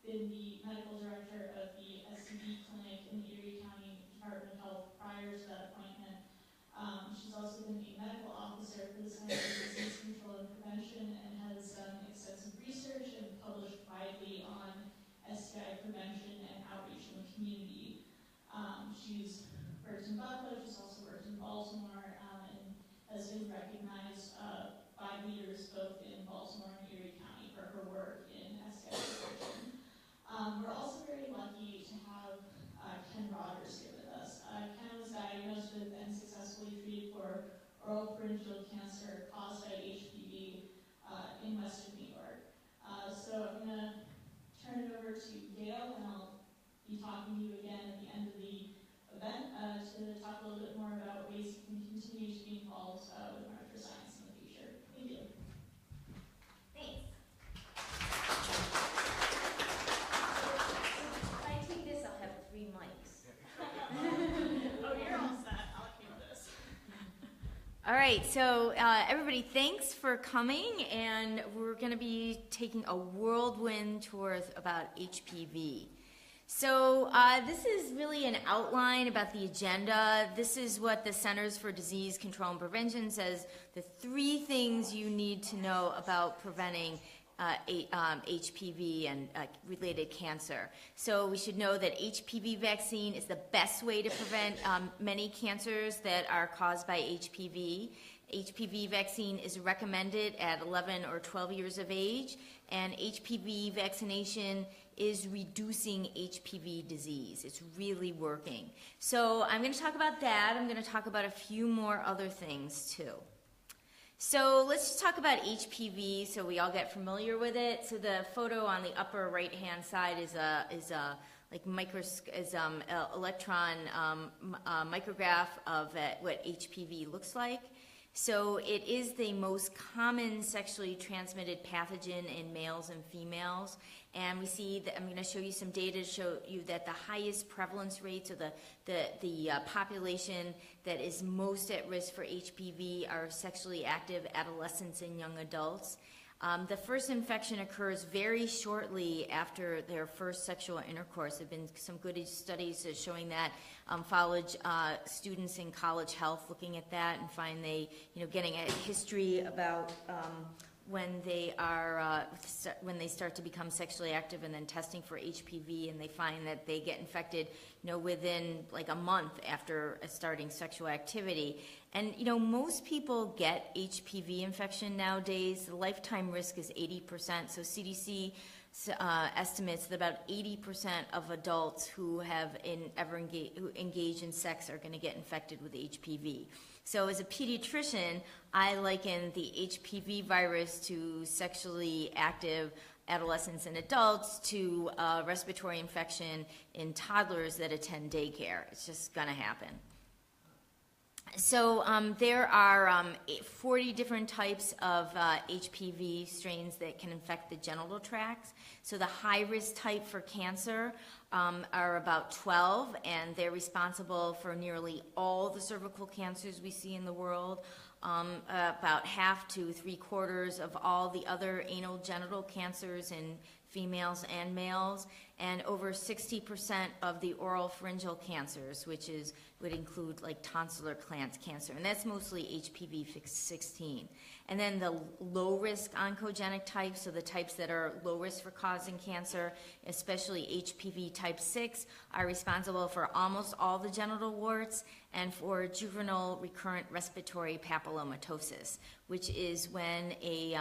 been the medical director of the STD clinic in the Erie County Department of Health prior to that appointment. She's also been a medical officer for the Center for Disease Control and Prevention and has done extensive research and published widely on STI prevention and outreach in the community. She's worked in Buffalo, she's also worked in Baltimore, and has been recognized by leaders both in Baltimore and Erie County for her work in STI prevention. We're also very lucky to have Ken Rogers here with us. Ken was diagnosed with and successfully treated for oropharyngeal cancer caused by HPV in Western New York. So I'm going to turn it over to Gale, and I'll be talking to you again at the end of the event to talk a little bit more about ways you can continue to be involved with molecular science in the future. Thank you. Thanks. If I take this, I'll have 3 mics. Oh, you're all set. I'll keep this. All right, so everybody, thanks for coming, and we're going to be taking a whirlwind tour about HPV. So this is really an outline about the agenda. This is what the Centers for Disease Control and Prevention says, the 3 things you need to know about preventing HPV and related cancer. So we should know that HPV vaccine is the best way to prevent many cancers that are caused by HPV. HPV vaccine is recommended at 11 or 12 years of age, and HPV vaccination is reducing HPV disease. It's really working. So I'm going to talk about that. I'm going to talk about a few more other things too. So let's just talk about HPV so we all get familiar with it. So the photo on the upper right-hand side is a electron micrograph of what HPV looks like. So it is the most common sexually transmitted pathogen in males and females. And we see that I'm going to show you some data to show you that the highest prevalence rates, or the population that is most at risk for HPV, are sexually active adolescents and young adults. The first infection occurs very shortly after their first sexual intercourse. There have been some good studies showing that. Followed students in college health looking at that and find they, getting a history about when they start to become sexually active and then testing for HPV, and they find that they get infected, within like a month after starting sexual activity. And, most people get HPV infection nowadays. The lifetime risk is 80%. So CDC estimates that about 80% of adults who who engage in sex are going to get infected with HPV. So as a pediatrician, I liken the HPV virus to sexually active adolescents and adults to respiratory infection in toddlers that attend daycare. It's just going to happen. So there are 40 different types of HPV strains that can infect the genital tracts. So the high-risk type for cancer are about 12, and they're responsible for nearly all the cervical cancers we see in the world, about half to 3/4 of all the other anal genital cancers in females and males, and over 60% of the oral pharyngeal cancers, which would include like tonsillar cancer, and that's mostly HPV-16. And then the low-risk oncogenic types, so the types that are low risk for causing cancer, especially HPV type 6, are responsible for almost all the genital warts and for juvenile recurrent respiratory papillomatosis, which is when a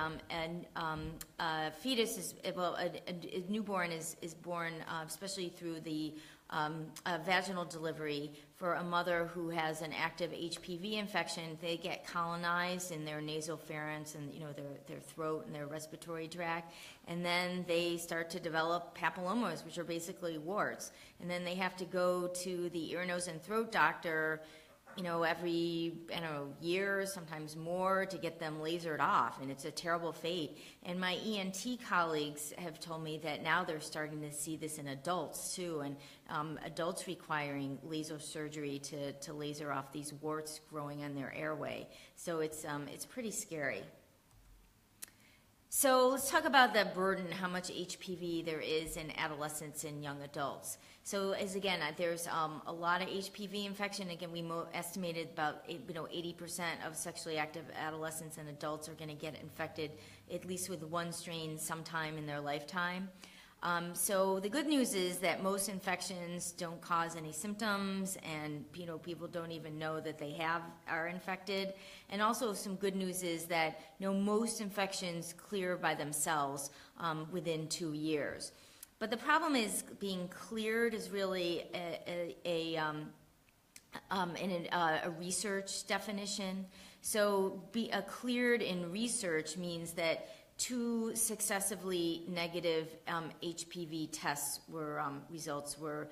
fetus a newborn is born, especially through the vaginal delivery. For a mother who has an active HPV infection, they get colonized in their nasopharynx and their throat and their respiratory tract, and then they start to develop papillomas, which are basically warts, and then they have to go to the ear, nose, and throat doctor every year, sometimes more, to get them lasered off, and it's a terrible fate. And my ENT colleagues have told me that now they're starting to see this in adults too, and adults requiring laser surgery to laser off these warts growing on their airway. So it's pretty scary. So let's talk about the burden, how much HPV there is in adolescents and young adults. So as again, there's a lot of HPV infection. Again, we estimated about 80% of sexually active adolescents and adults are going to get infected at least with one strain sometime in their lifetime. So the good news is that most infections don't cause any symptoms, and people don't even know that they are infected. And also some good news is that most infections clear by themselves within 2 years. But the problem is being cleared is really a research definition. So cleared in research means that 2 successively negative HPV tests results were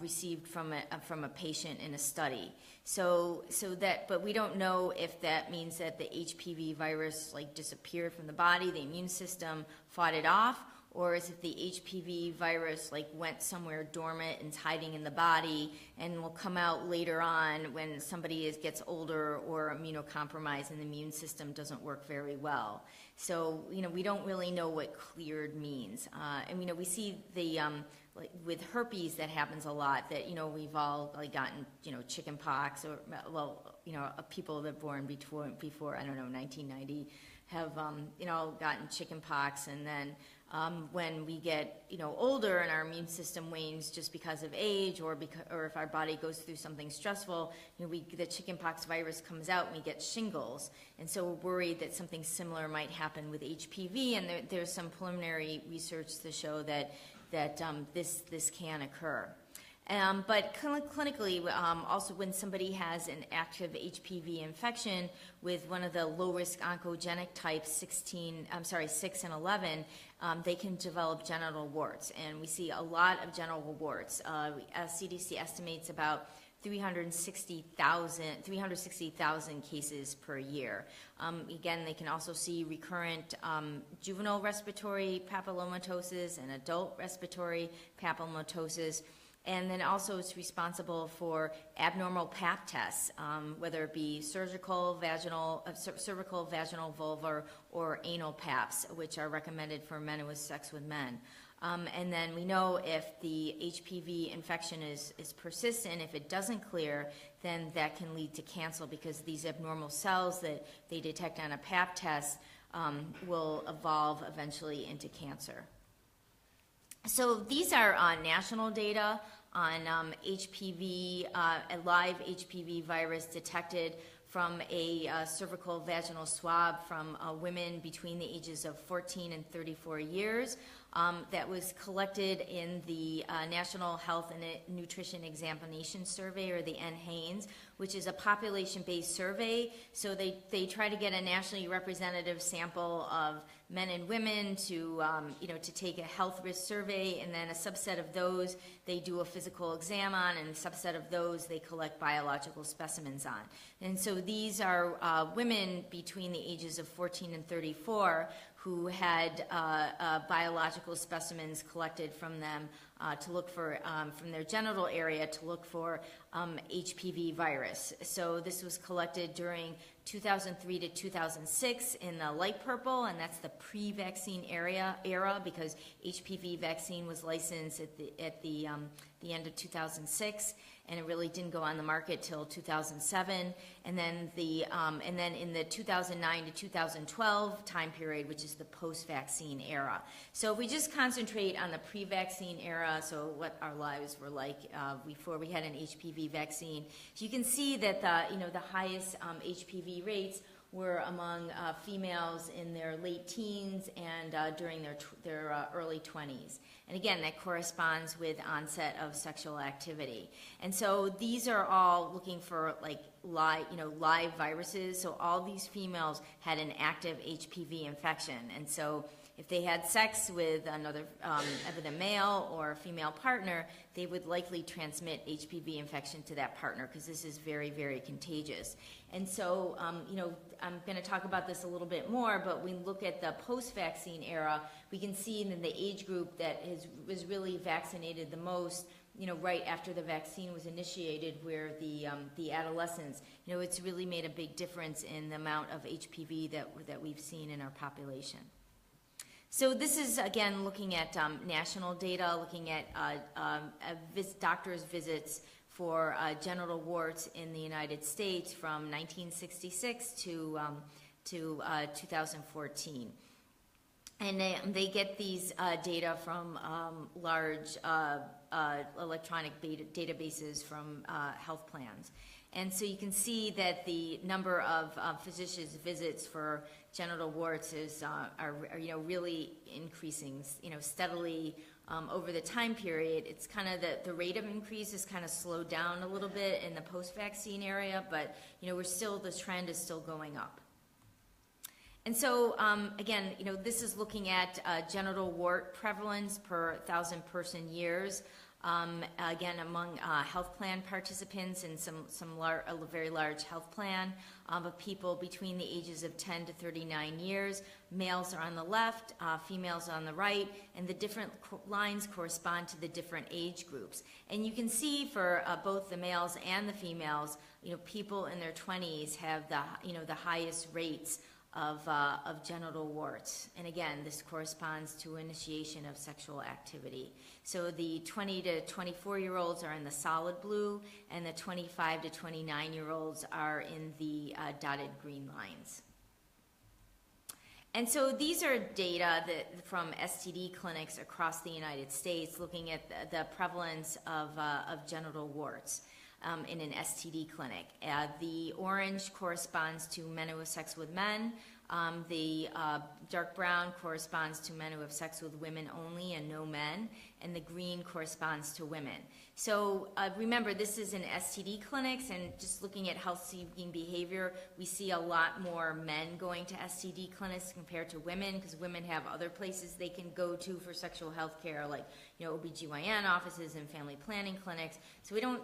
received from a patient in a study. But we don't know if that means that the HPV virus disappeared from the body, the immune system fought it off, or is it the HPV virus went somewhere dormant and is hiding in the body and will come out later on when somebody gets older or immunocompromised and the immune system doesn't work very well. So we don't really know what cleared means. And we see the with herpes that happens a lot, that we've all gotten chicken pox, or people that were born before 1990 have gotten chicken pox, and then when we get older and our immune system wanes just because of age, or if our body goes through something stressful, the chickenpox virus comes out and we get shingles, and so we're worried that something similar might happen with HPV. And there's some preliminary research to show that this can occur. But clinically, also when somebody has an active HPV infection with one of the low-risk oncogenic types, 6 and 11, they can develop genital warts. And we see a lot of genital warts. CDC estimates about 360,000 cases per year. Again, they can also see recurrent juvenile respiratory papillomatosis and adult respiratory papillomatosis. And then also it's responsible for abnormal PAP tests, whether it be cervical, vaginal, vulvar, or anal PAPs, which are recommended for men who have sex with men. And then we know if the HPV infection is persistent, if it doesn't clear, then that can lead to cancer, because these abnormal cells that they detect on a PAP test will evolve eventually into cancer. So these are national data on HPV, a live HPV virus detected from a cervical vaginal swab from women between the ages of 14 and 34 years. That was collected in the National Health and Nutrition Examination Survey, or the NHANES, which is a population-based survey. So they try to get a nationally representative sample of men and women to take a health risk survey, and then a subset of those they do a physical exam on, and a subset of those they collect biological specimens on. And so these are women between the ages of 14 and 34 who had biological specimens collected from them to look for, from their genital area, to look for HPV virus. So this was collected during 2003 to 2006 in the light purple, and that's the pre-vaccine era, because HPV vaccine was licensed at the end of 2006, and it really didn't go on the market till 2007. And then in the 2009 to 2012 time period, which is the post-vaccine era. So if we just concentrate on the pre-vaccine era, so what our lives were like before we had an HPV vaccine, you can see that the highest HPV rates were among females in their late teens and during their early 20s. And again, that corresponds with onset of sexual activity. And so these are all looking for live viruses. So all these females had an active HPV infection. And so if they had sex with with a male or a female partner, they would likely transmit HPV infection to that partner, because this is very, very contagious. And so, I'm going to talk about this a little bit more, but we look at the post-vaccine era, we can see in the age group that was really vaccinated the most, right after the vaccine was initiated, where the adolescents, it's really made a big difference in the amount of HPV that we've seen in our population. So this is, again, looking at national data, looking at doctors' visits for genital warts in the United States from 1966 to 2014. And they get these data from large electronic databases from health plans. And so you can see that the number of physicians' visits for genital warts are really increasing, steadily over the time period. It's kind of the rate of increase is kind of slowed down a little bit in the post-vaccine area, but the trend is still going up. And so, again, this is looking at genital wart prevalence per 1,000 person years. Again, among health plan participants in a very large health plan of people between the ages of 10 to 39 years. Males are on the left, females on the right, and the different lines correspond to the different age groups. And you can see for both the males and the females, people in their 20s have the highest rates of genital warts. And again, this corresponds to initiation of sexual activity. So the 20 to 24-year-olds are in the solid blue, and the 25 to 29-year-olds are in the dotted green lines. And so these are data from STD clinics across the United States looking at the prevalence of genital warts. In an STD clinic. The orange corresponds to men who have sex with men. The dark brown corresponds to men who have sex with women only and no men. And the green corresponds to women. So remember, this is in STD clinics, and just looking at health-seeking behavior, we see a lot more men going to STD clinics compared to women, because women have other places they can go to for sexual health care, like OBGYN offices and family planning clinics. So we don't,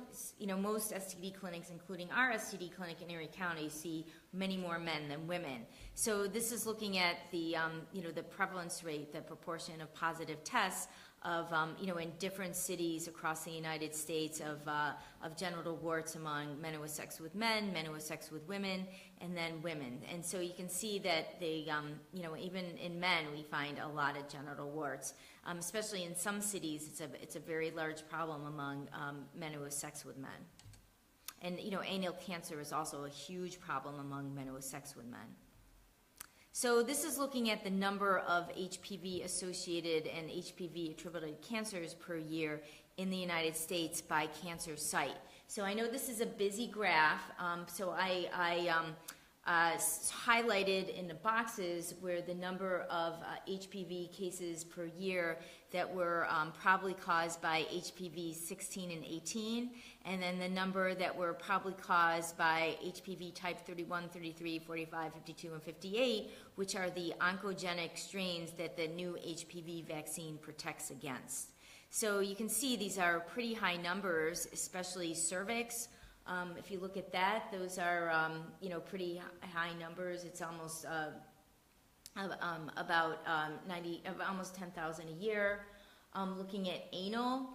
most STD clinics, including our STD clinic in Erie County, see many more men than women. So this is looking at the, the prevalence rate, the proportion of positive tests of, in different cities across the United States of genital warts among men who have sex with men, men who have sex with women, and then women. And so you can see that they, even in men, we find a lot of genital warts. Especially in some cities, it's a very large problem among men who have sex with men. And, anal cancer is also a huge problem among men who have sex with men. So this is looking at the number of HPV-associated and HPV-attributed cancers per year in the United States by cancer site. So I know this is a busy graph, so I highlighted in the boxes where the number of HPV cases per year that were probably caused by HPV 16 and 18, and then the number that were probably caused by HPV type 31, 33, 45, 52, and 58, which are the oncogenic strains that the new HPV vaccine protects against. So you can see these are pretty high numbers, especially cervix. If you look at that, those are pretty high numbers. It's almost about almost 10,000 a year. Looking at anal,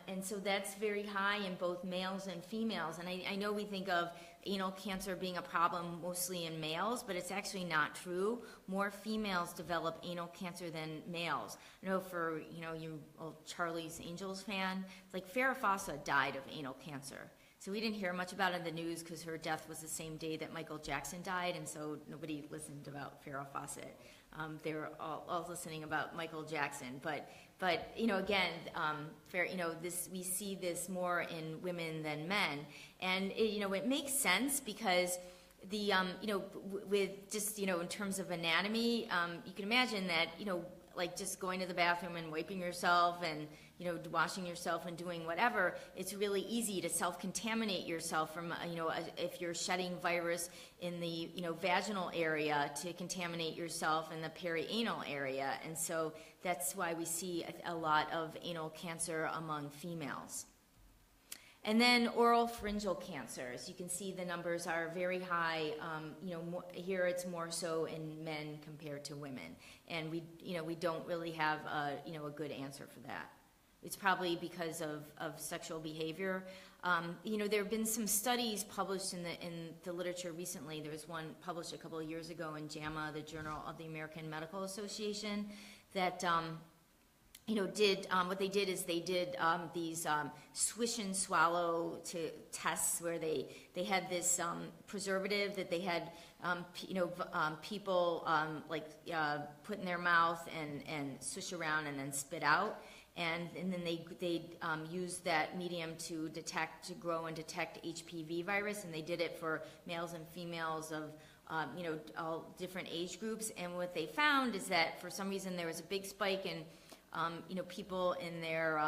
and so that's very high in both males and females. And I know we think of anal cancer being a problem mostly in males, but it's actually not true. More females develop anal cancer than males. I know for you Charlie's Angels fan, like Farrah Fawcett died of anal cancer. So we didn't hear much about it in the news because her death was the same day that Michael Jackson died, and so nobody listened about Farrah Fawcett. They were all listening about Michael Jackson. But again, we see this more in women than men, and it makes sense because the with just in terms of anatomy, you can imagine that like just going to the bathroom and wiping yourself and washing yourself and doing whatever, it's really easy to self-contaminate yourself from if you're shedding virus in the vaginal area, to contaminate yourself in the perianal area. And so that's why we see a lot of anal cancer among females. And then oral pharyngeal cancers. You can see the numbers are very high. Here it's more so in men compared to women, and we don't really have a good answer for that. it's probably because of sexual behavior. There have been some studies published in the literature recently. There was one published a couple of years ago in JAMA, the Journal of the American Medical Association, that what they did is they did these swish and swallow tests where they had this preservative that they had people put in their mouth and swish around and then spit out. And then they used that medium to grow and detect HPV virus, and they did it for males and females of all different age groups. And what they found is that for some reason there was a big spike in people in their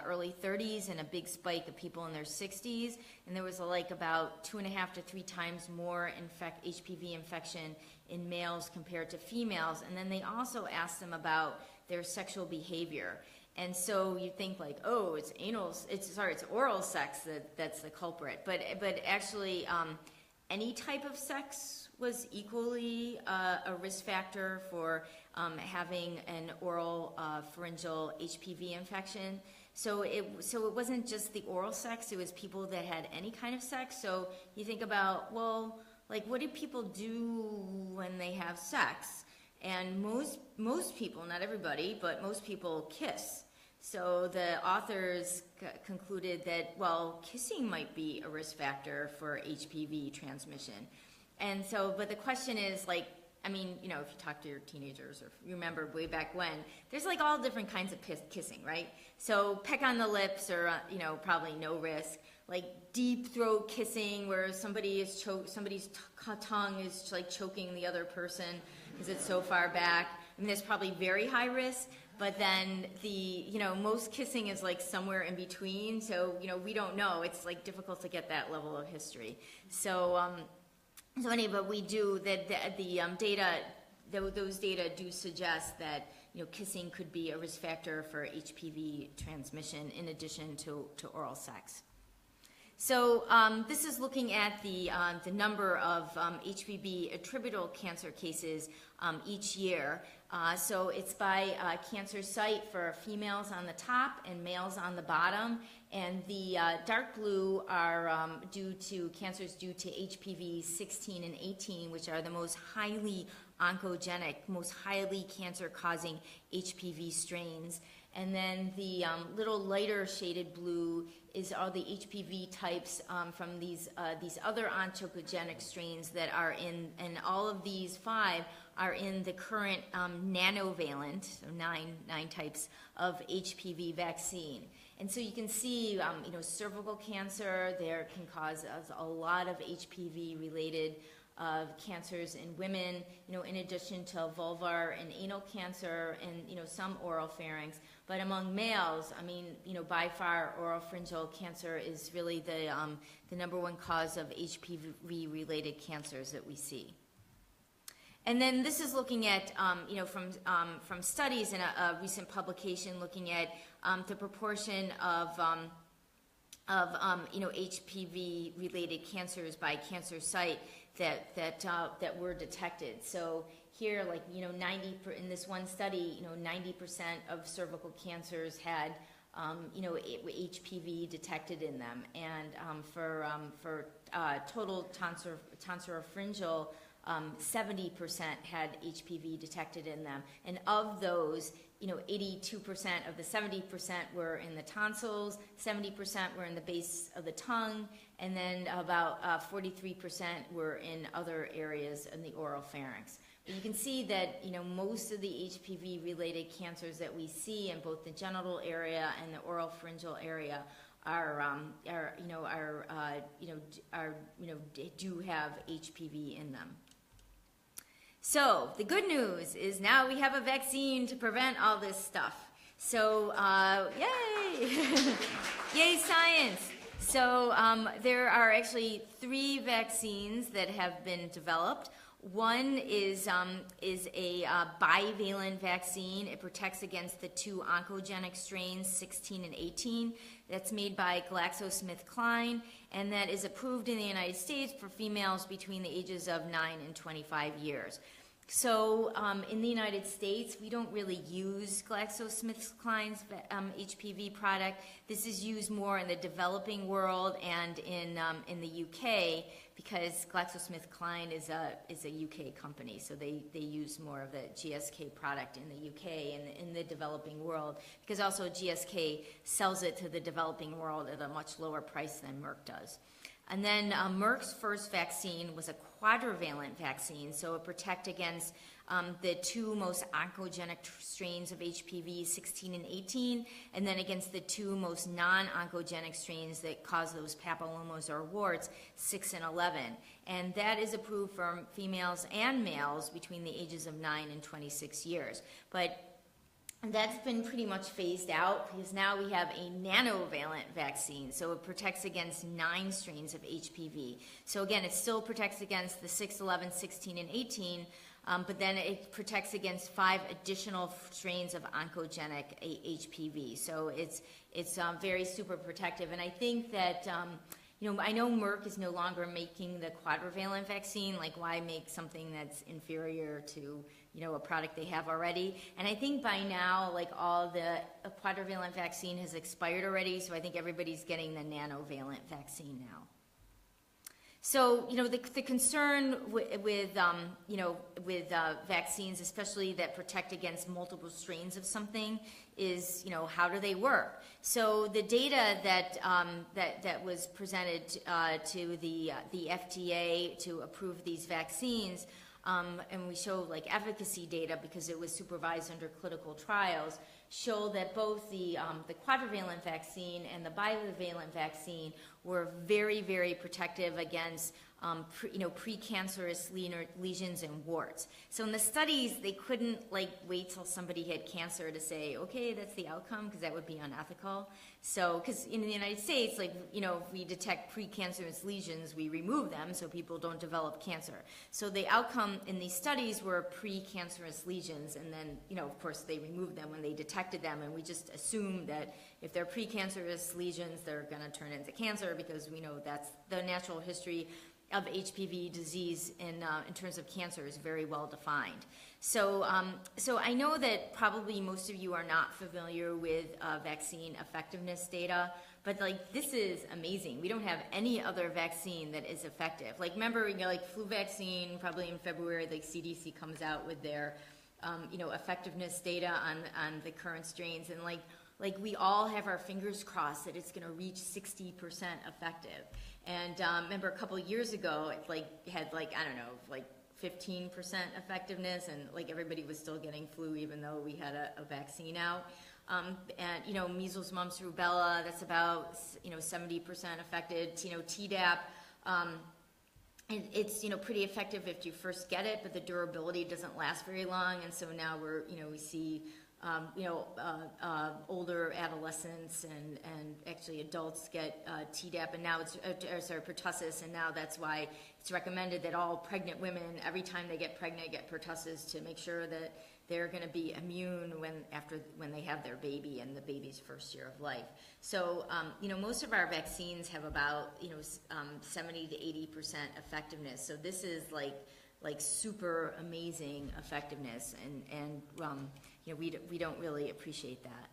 early 30s and a big spike of people in their 60s, and there was about 2.5 to 3 times more HPV infection in males compared to females. And then they also asked them about their sexual behavior. And so you think it's oral sex that's the culprit, but actually any type of sex was equally a risk factor for having an oral pharyngeal HPV infection. So it wasn't just the oral sex; it was people that had any kind of sex. So you think about, what do people do when they have sex? And most people, not everybody, but most people kiss. So the authors concluded that, kissing might be a risk factor for HPV transmission. And so, but the question is, if you talk to your teenagers or you remember way back when, there's all different kinds of kissing, right? So peck on the lips or, probably no risk. Deep throat kissing where somebody's tongue is choking the other person because it's so far back. That's probably very high risk. But then most kissing is somewhere in between. So, we don't know. It's difficult to get that level of history. So anyway, but we do that. Those data do suggest that kissing could be a risk factor for HPV transmission in addition to oral sex. So this is looking at the number of HPV attributable cancer cases each year. So it's by cancer site for females on the top and males on the bottom. And the dark blue are cancers due to HPV 16 and 18, which are the most highly oncogenic, most highly cancer-causing HPV strains. And then the little lighter shaded blue is all the HPV types from these other oncogenic strains that are in, and all of these 5 are in the current nanovalent, so nine types of HPV vaccine. And so you can see, cervical cancer there can cause a lot of HPV-related cancers in women, in addition to vulvar and anal cancer and, some oral pharynx. But among males, by far oropharyngeal cancer is really the number one cause of HPV-related cancers that we see. And then this is looking at, from studies in a recent publication looking at the proportion of HPV-related cancers by cancer site that were detected. So here, 90 in this one study, 90% of cervical cancers had, HPV detected in them, and for total tonsoriopharyngeal, 70% had HPV detected in them, and of those, 82% of the 70% were in the tonsils, 70% were in the base of the tongue, and then about 43% were in other areas in the oral pharynx. But you can see that most of the HPV-related cancers that we see in both the genital area and the oral pharyngeal area do have HPV in them. So the good news is now we have a vaccine to prevent all this stuff. So yay! Yay science! So there are actually 3 vaccines that have been developed. One is a bivalent vaccine. It protects against the 2 oncogenic strains, 16 and 18. That's made by GlaxoSmithKline, and that is approved in the United States for females between the ages of 9 and 25 years. So in the United States, we don't really use GlaxoSmithKline's HPV product. This is used more in the developing world and in the UK, because GlaxoSmithKline is a UK company, so they use more of the GSK product in the UK and in the developing world, because also GSK sells it to the developing world at a much lower price than Merck does. And then Merck's first vaccine was a quadrivalent vaccine, so it protects against the two most oncogenic strains of HPV, 16 and 18, and then against the two most non-oncogenic strains that cause those papillomas or warts, 6 and 11. And that is approved for females and males between the ages of 9 and 26 years. But that's been pretty much phased out, because now we have a nanovalent vaccine, so it protects against 9 strains of HPV. So again, it still protects against the 6, 11, 16, and 18, but then it protects against 5 additional strains of oncogenic HPV. So it's very super protective, and I think that I know Merck is no longer making the quadrivalent vaccine. Like, why make something that's inferior to a product they have already? And I think by now, like, all the quadrivalent vaccine has expired already, so I think everybody's getting the nanovalent vaccine now. So, the concern with vaccines, especially that protect against multiple strains of something, is, how do they work? So the data that was presented to the FDA to approve these vaccines, and we show like efficacy data because it was supervised under clinical trials, show that both the quadrivalent vaccine and the bivalent vaccine were very, very protective against precancerous lesions and warts. So in the studies, they couldn't wait till somebody had cancer to say, okay, that's the outcome, because that would be unethical. So, because in the United States, if we detect precancerous lesions, we remove them so people don't develop cancer. So the outcome in these studies were precancerous lesions, and then, of course, they removed them when they detected them, and we just assumed that if they're precancerous lesions, they're going to turn into cancer, because we know that's the natural history of HPV disease in terms of cancer is very well defined. So I know that probably most of you are not familiar with vaccine effectiveness data, but this is amazing. We don't have any other vaccine that is effective. Remember, flu vaccine, probably in February, CDC comes out with their effectiveness data on the current strains, and we all have our fingers crossed that it's going to reach 60% effective. And remember, a couple of years ago, it had 15% effectiveness, and everybody was still getting flu even though we had a vaccine out. And measles, mumps, rubella, that's about 70% effective. Tdap, it's pretty effective if you first get it, but the durability doesn't last very long, and so now we see older adolescents and actually adults get Tdap, and now it's pertussis, and now that's why it's recommended that all pregnant women, every time they get pregnant, get pertussis to make sure that they're going to be immune when they have their baby in the baby's first year of life. So most of our vaccines have about 70 to 80% effectiveness. So this is like super amazing effectiveness, and we don't really appreciate that.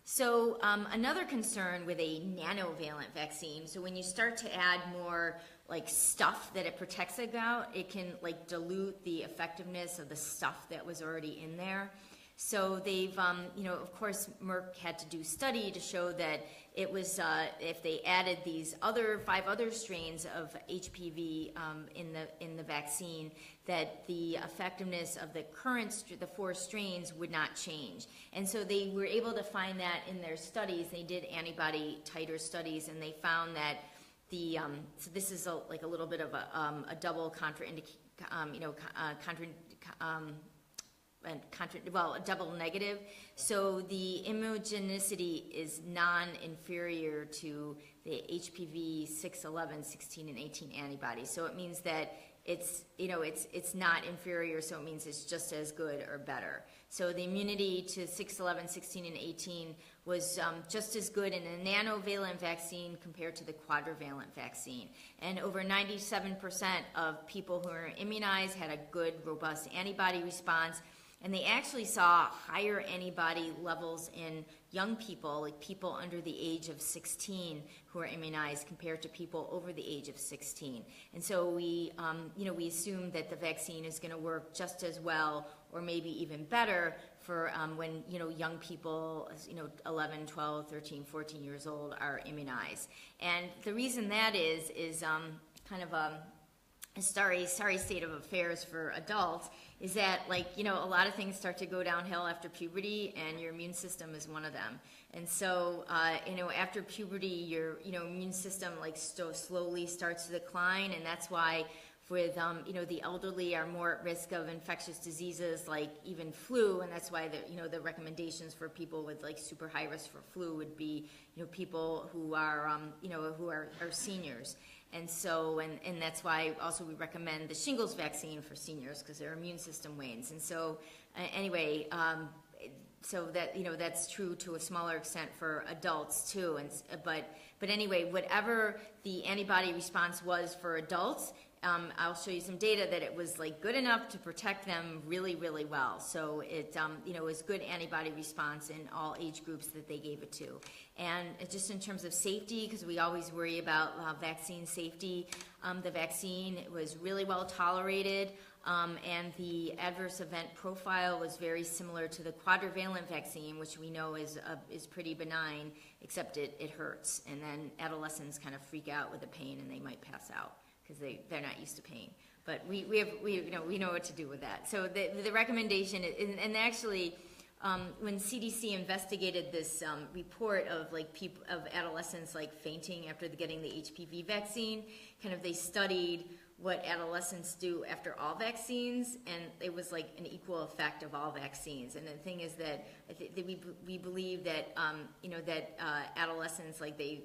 So another concern with a nanovalent vaccine, so when you start to add more stuff that it protects against, it can dilute the effectiveness of the stuff that was already in there. So they've, of course, Merck had to do study to show that it was, if they added these 5 other strains of HPV in the vaccine, that the effectiveness of the the 4 strains would not change. And so they were able to find that in their studies. They did antibody titer studies, and they found that so this is a little bit of a double a double negative. So the immunogenicity is non-inferior to the HPV 6, 11, 16, and 18 antibodies. So it means that it's not inferior, so it means it's just as good or better. So the immunity to 6, 11, 16, and 18 was just as good in a nanovalent vaccine compared to the quadrivalent vaccine. And over 97% of people who were immunized had a good, robust antibody response. And they actually saw higher antibody levels in young people, like people under the age of 16 who are immunized compared to people over the age of 16. And so we assume that the vaccine is going to work just as well or maybe even better for when, young people, 11, 12, 13, 14 years old are immunized. And the reason that is kind of a sorry state of affairs for adults is that, a lot of things start to go downhill after puberty, and your immune system is one of them. And so, after puberty, your, immune system, slowly starts to decline, and that's why with, the elderly are more at risk of infectious diseases like even flu, and that's why the recommendations for people with super high risk for flu would be, people who are, who are seniors. And so, and that's why also we recommend the shingles vaccine for seniors because their immune system wanes. And so, anyway, so that, that's true to a smaller extent for adults too. And but anyway, whatever the antibody response was for adults, I'll show you some data that it was good enough to protect them really, really well. So it, was good antibody response in all age groups that they gave it to. And just in terms of safety, because we always worry about vaccine safety, the vaccine was really well tolerated, and the adverse event profile was very similar to the quadrivalent vaccine, which we know is pretty benign, except it hurts. And then adolescents kind of freak out with the pain and they might pass out, because they're not used to pain. But we know what to do with that. So the recommendation, and actually, when CDC investigated this report of of adolescents fainting after getting the HPV vaccine, kind of they studied what adolescents do after all vaccines, and it was an equal effect of all vaccines. And the thing is that we believe that that adolescents they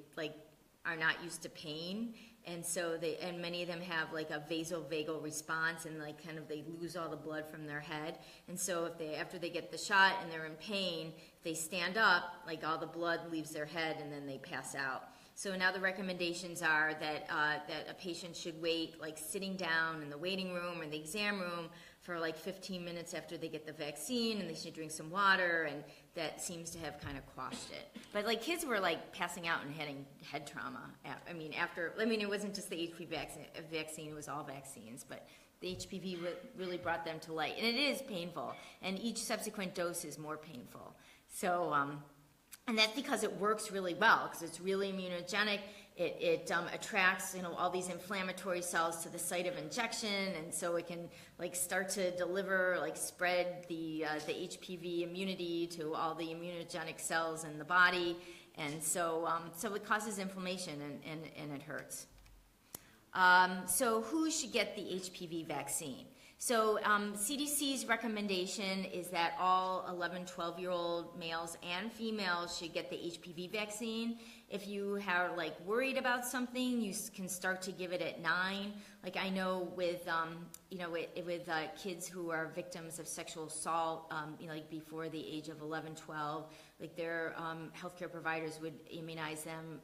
are not used to pain. And so and many of them have a vasovagal response, and they lose all the blood from their head. And so after they get the shot and they're in pain, they stand up, all the blood leaves their head, and then they pass out. So now the recommendations are that that a patient should wait sitting down in the waiting room or the exam room for 15 minutes after they get the vaccine, and they should drink some water, and that seems to have kind of quashed it. But kids were passing out and having head trauma. It wasn't just the HPV vaccine, it was all vaccines, but the HPV really brought them to light. And it is painful, and each subsequent dose is more painful. So, and that's because it works really well, because it's really immunogenic. It attracts all these inflammatory cells to the site of injection, and so it can start to deliver spread the HPV immunity to all the immunogenic cells in the body, and so it causes inflammation and it hurts. So who should get the HPV vaccine? So CDC's recommendation is that all 11, 12-year-old males and females should get the HPV vaccine. If you are worried about something, you can start to give it at 9. I know with with kids who are victims of sexual assault, before the age of 11, 12, their healthcare providers would immunize them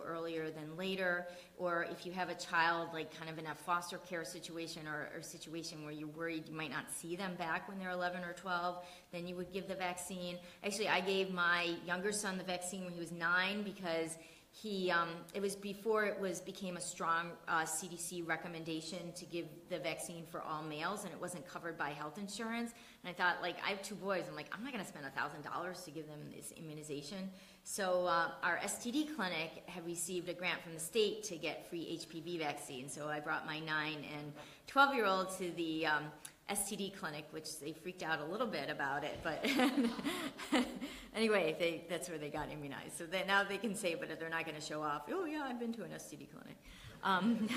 earlier than later. Or if you have a child kind of in a foster care situation or a situation where you're worried you might not see them back when they're 11 or 12, then you would give the vaccine. Actually, I gave my younger son the vaccine when he was 9 because it was before it became a strong CDC recommendation to give the vaccine for all males, and it wasn't covered by health insurance. And I thought, I have 2 boys. I'm not going to spend $1,000 to give them this immunization. So our STD clinic had received a grant from the state to get free HPV vaccine. So I brought my 9 and 12-year-old to the STD clinic, which they freaked out a little bit about it, but anyway, that's where they got immunized. So now they can say, but they're not going to show off, oh yeah, I've been to an STD clinic. And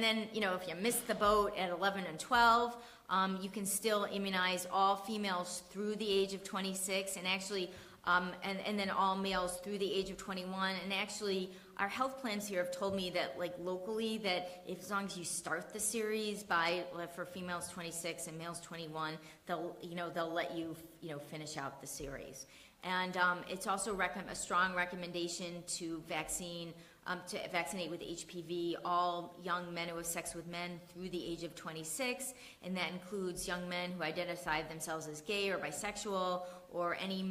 then, if you missed the boat at 11 and 12, you can still immunize all females through the age of 26, and actually, and then all males through the age of 21, and actually, our health plans here have told me that, like, locally, that if, as long as you start the series by, for females 26 and males 21, they'll let you, finish out the series. And it's also a strong recommendation to vaccinate with HPV all young men who have sex with men through the age of 26, and that includes young men who identify themselves as gay or bisexual, or any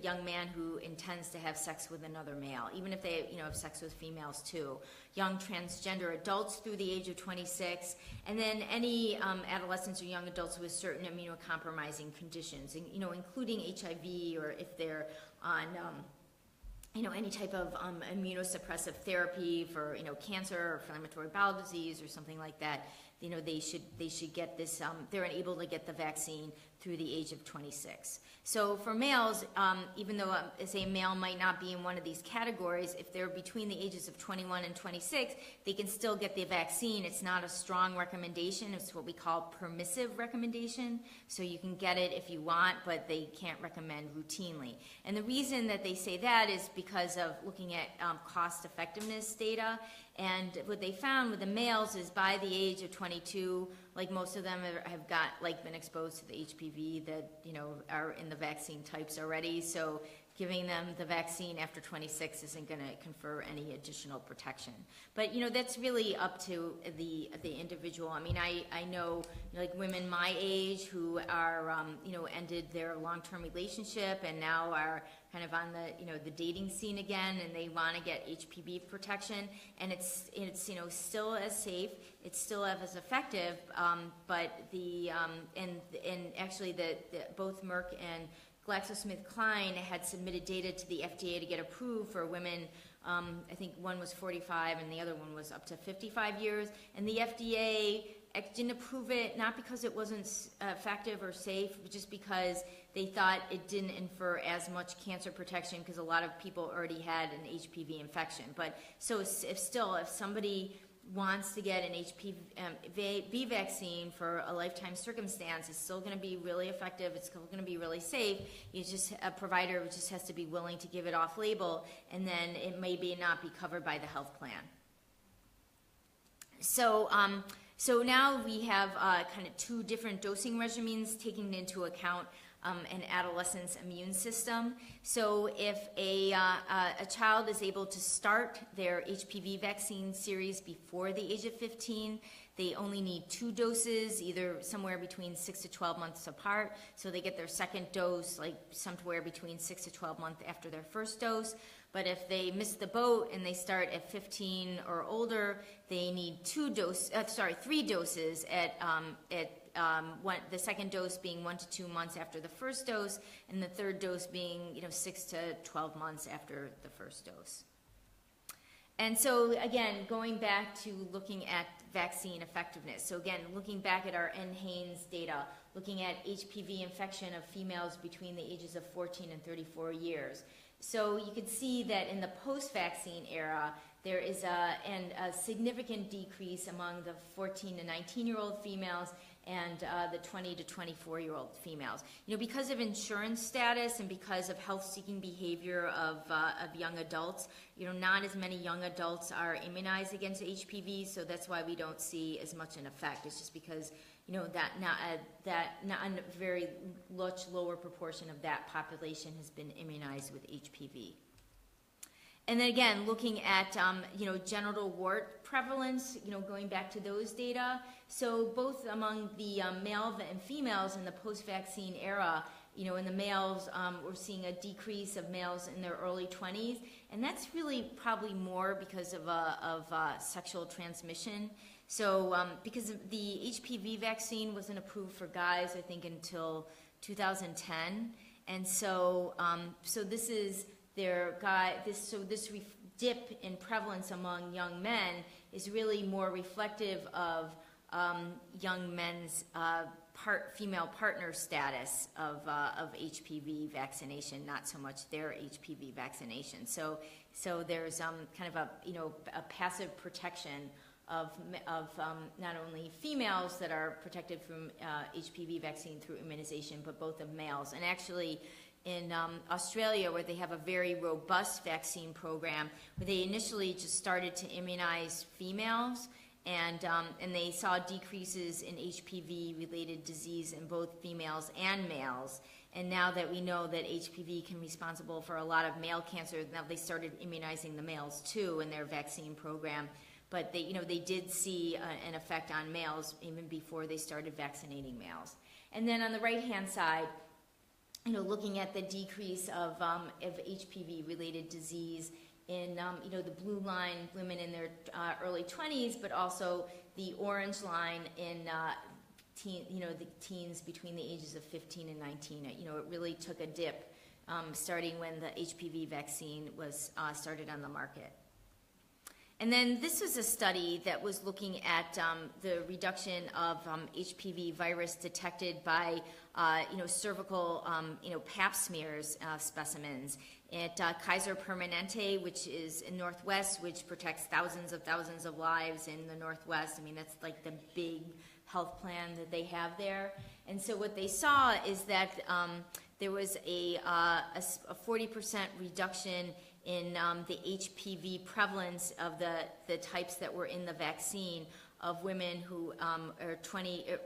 young man who intends to have sex with another male, even if they have sex with females too. Young transgender adults through the age of 26, and then any adolescents or young adults with certain immunocompromising conditions, including HIV, or if they're on any type of immunosuppressive therapy for cancer or inflammatory bowel disease or something like that. They should get this. They're able to get the vaccine through the age of 26. So for males, even though a male might not be in one of these categories, if they're between the ages of 21 and 26, they can still get the vaccine. It's not a strong recommendation. It's what we call permissive recommendation. So you can get it if you want, but they can't recommend routinely. And the reason that they say that is because of looking at cost effectiveness data. And what they found with the males is by the age of 22, like most of them have been exposed to the HPV that are in the vaccine types already. So giving them the vaccine after 26 isn't going to confer any additional protection. But that's really up to the individual. I mean, I know like women my age who are ended their long-term relationship and now are kind of on the dating scene again, and they want to get HPV protection, and it's still as safe, it's still as effective, but actually both Merck and GlaxoSmithKline had submitted data to the FDA to get approved for women. I think one was 45 and the other one was up to 55 years, and the FDA didn't approve it, not because it wasn't effective or safe, but just because they thought it didn't infer as much cancer protection because a lot of people already had an HPV infection. But so if somebody wants to get an HPV vaccine for a lifetime circumstance, it's still going to be really effective, it's still going to be really safe. A provider just has to be willing to give it off label, and then it may not be covered by the health plan. So now we have kind of two different dosing regimens taking into account an adolescent's immune system. So if a child is able to start their HPV vaccine series before the age of 15, they only need 2 doses, either somewhere between 6 to 12 months apart. So they get their second dose like somewhere between 6 to 12 months after their first dose. But if they miss the boat and they start at 15 or older, they need 3 doses the second dose being 1 to 2 months after the first dose, and the third dose being 6 to 12 months after the first dose. And so again, going back to looking at vaccine effectiveness. So again, looking back at our NHANES data, looking at HPV infection of females between the ages of 14 and 34 years. So you could see that in the post-vaccine era, there is a significant decrease among the 14 to 19-year-old females and the 20 to 24-year-old females. Because of insurance status and because of health-seeking behavior of young adults, not as many young adults are immunized against HPV, so that's why we don't see as much an effect. It's just because a very much lower proportion of that population has been immunized with HPV. And then again, looking at genital wart prevalence, going back to those data. So both among the male and females in the post-vaccine era, in the males, we're seeing a decrease of males in their early 20s, and that's really probably more because of sexual transmission. So because the HPV vaccine wasn't approved for guys, I think, until 2010, and so this is this dip in prevalence among young men is really more reflective of young men's female partner status of HPV vaccination, not so much their HPV vaccination. So there's kind of a passive protection of not only females that are protected from HPV vaccine through immunization, but both of males. And actually, Australia, where they have a very robust vaccine program, where they initially just started to immunize females, and they saw decreases in HPV-related disease in both females and males. And now that we know that HPV can be responsible for a lot of male cancer, now they started immunizing the males too in their vaccine program. But they did see an effect on males even before they started vaccinating males. And then on the right-hand side, looking at the decrease of HPV-related disease in, the blue line, women in their early 20s, but also the orange line in the teens between the ages of 15 and 19. It really took a dip starting when the HPV vaccine was started on the market. And then this was a study that was looking at the reduction of HPV virus detected by cervical pap smears specimens at Kaiser Permanente, which is in Northwest, which protects thousands of lives in the Northwest. I mean, that's like the big health plan that they have there. And so what they saw is that there was a 40% reduction in the HPV prevalence of the types that were in the vaccine of women who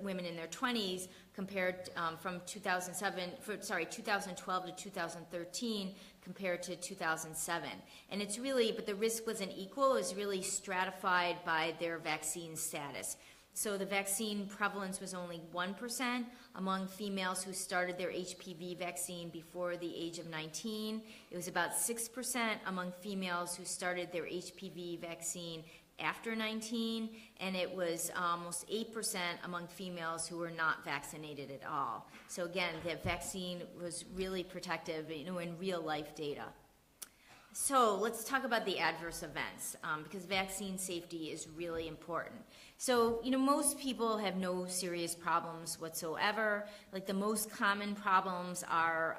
women in their 20s compared from 2012 to 2013 compared to 2007. And it's really, but the risk wasn't equal, it was really stratified by their vaccine status. So the vaccine prevalence was only 1% among females who started their HPV vaccine before the age of 19. It was about 6% among females who started their HPV vaccine after 19, and it was almost 8% among females who were not vaccinated at all. So again, the vaccine was really protective, in real life data. So let's talk about the adverse events, because vaccine safety is really important. So, most people have no serious problems whatsoever. Like the most common problems are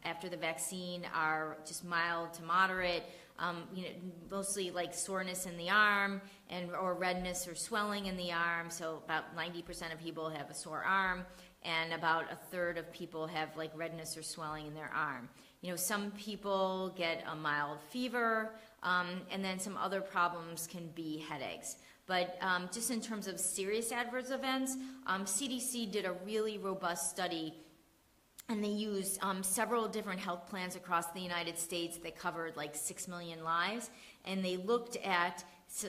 after the vaccine are just mild to moderate, mostly like soreness in the arm or redness or swelling in the arm. So about 90% of people have a sore arm, and about a third of people have like redness or swelling in their arm. Some people get a mild fever, and then some other problems can be headaches. But just in terms of serious adverse events, CDC did a really robust study, and they used several different health plans across the United States that covered like 6 million lives, and they looked at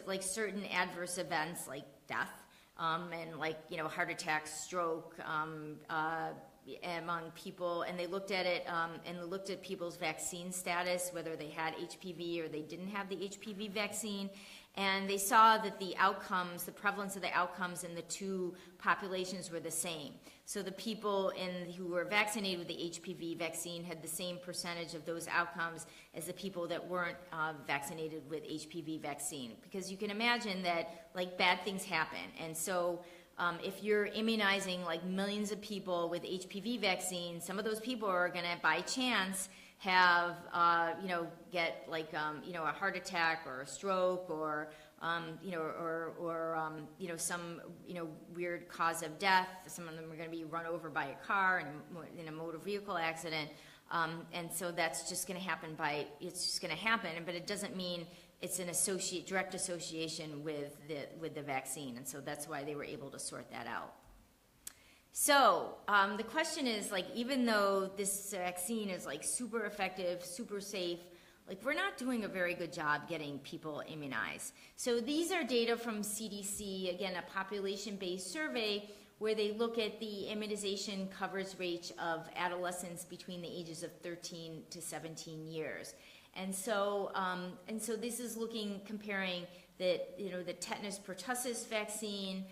like certain adverse events like death and like heart attack, stroke, among people, and they looked at it and looked at people's vaccine status, whether they had HPV or they didn't have the HPV vaccine, and they saw that the outcomes, the prevalence of the outcomes in the two populations were the same. So the people who were vaccinated with the HPV vaccine had the same percentage of those outcomes as the people that weren't vaccinated with HPV vaccine, because you can imagine that like bad things happen, and so if you're immunizing like millions of people with HPV vaccine, some of those people are going to, by chance, have, get like, a heart attack or a stroke or, some, weird cause of death. Some of them are going to be run over by a car in a motor vehicle accident. And so that's just going to happen it's just going to happen, but it doesn't mean it's an direct association with the vaccine, and so that's why they were able to sort that out. So the question is, like, even though this vaccine is like super effective, super safe, like we're not doing a very good job getting people immunized. So these are data from CDC, again, a population-based survey where they look at the immunization coverage rate of adolescents between the ages of 13 to 17 years. And so this is comparing the tetanus pertussis vaccine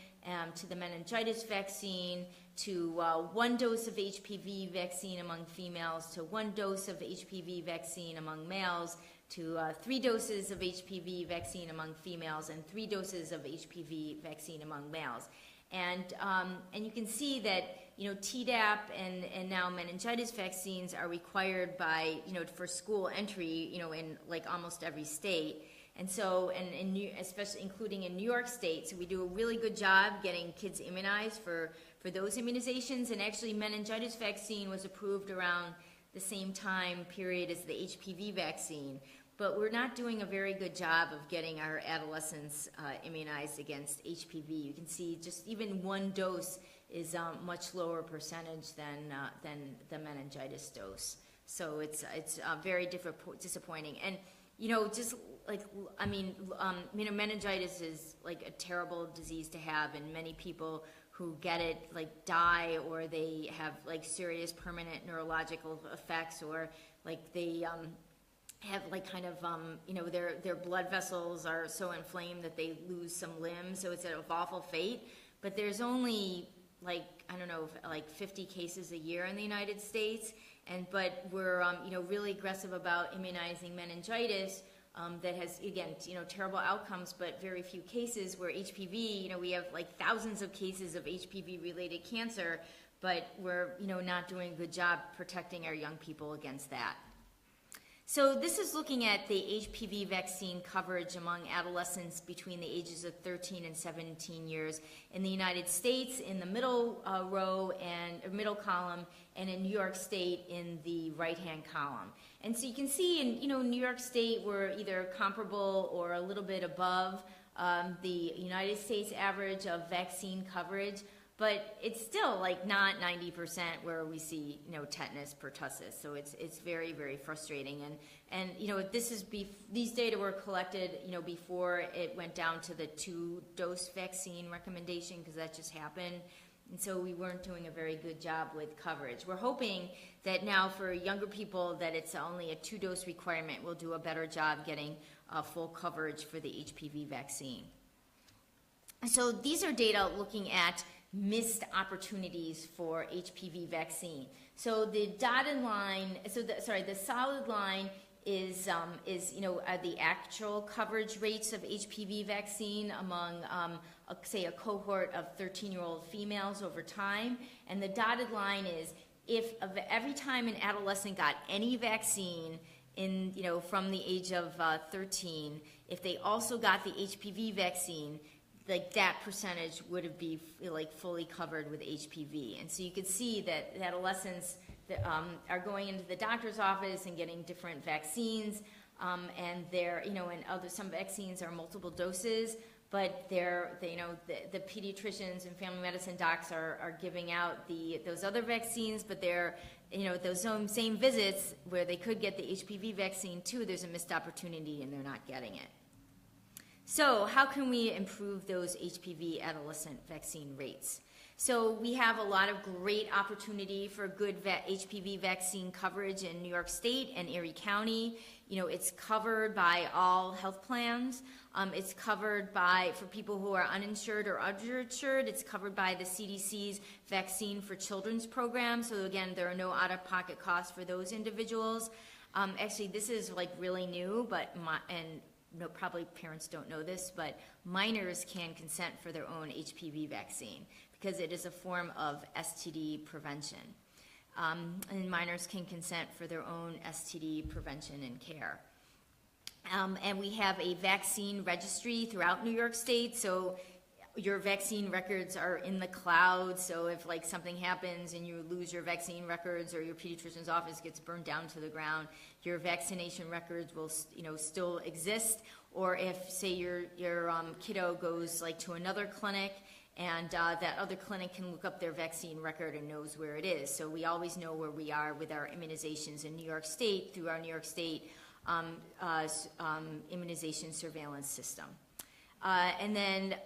to the meningitis vaccine, to 1 dose of HPV vaccine among females, to 1 dose of HPV vaccine among males, to 3 doses of HPV vaccine among females, and 3 doses of HPV vaccine among males. And you can see that Tdap and now meningitis vaccines are required by for school entry in like almost every state, and so especially including in New York State. So we do a really good job getting kids immunized for those immunizations. And actually, meningitis vaccine was approved around the same time period as the HPV vaccine. But we're not doing a very good job of getting our adolescents immunized against HPV. You can see just even one dose is a much lower percentage than the meningitis dose. So it's very disappointing. And just like, meningitis is like a terrible disease to have, and many people who get it like die, or they have like serious permanent neurological effects, or like they have like kind of their blood vessels are so inflamed that they lose some limbs, so it's an awful fate. But there's only like, I don't know, like 50 cases a year in the United States, but we're really aggressive about immunizing meningitis. That has, again, terrible outcomes, but very few cases. Where HPV, we have like thousands of cases of HPV-related cancer, but we're, not doing a good job protecting our young people against that. So this is looking at the HPV vaccine coverage among adolescents between the ages of 13 and 17 years in the United States in the middle row and middle column, and in New York State in the right-hand column. And so you can see in New York State we're either comparable or a little bit above the United States average of vaccine coverage. But it's still like not 90% where we see tetanus, pertussis. So it's very, very frustrating. And these data were collected before it went down to the 2-dose vaccine recommendation, because that just happened. And so we weren't doing a very good job with coverage. We're hoping that now for younger people that it's only a 2-dose requirement. We'll do a better job getting full coverage for the HPV vaccine. So these are data looking at missed opportunities for HPV vaccine. So the dotted line, the solid line is the actual coverage rates of HPV vaccine among, say, a cohort of 13-year-old females over time. And the dotted line is every time an adolescent got any vaccine from the age of 13, if they also got the HPV vaccine, like that percentage would be like fully covered with HPV. And so you could see that adolescents that, are going into the doctor's office and getting different vaccines, and some vaccines are multiple doses, but the pediatricians and family medicine docs are giving out those other vaccines, but they're those same visits where they could get the HPV vaccine too, there's a missed opportunity and they're not getting it. So how can we improve those HPV adolescent vaccine rates? So we have a lot of great opportunity for good HPV vaccine coverage in New York State and Erie County. It's covered by all health plans. It's covered for people who are uninsured or underinsured. It's covered by the CDC's Vaccine for Children's program. So again, there are no out-of-pocket costs for those individuals. Actually, this is like really new, probably parents don't know this, but minors can consent for their own HPV vaccine because it is a form of STD prevention. And minors can consent for their own STD prevention and care. And we have a vaccine registry throughout New York State, so your vaccine records are in the cloud, so if like something happens and you lose your vaccine records or your pediatrician's office gets burned down to the ground, your vaccination records will still exist. Or if, say, your kiddo goes like to another clinic and that other clinic can look up their vaccine record and knows where it is. So we always know where we are with our immunizations in New York State through our New York State immunization surveillance system. And then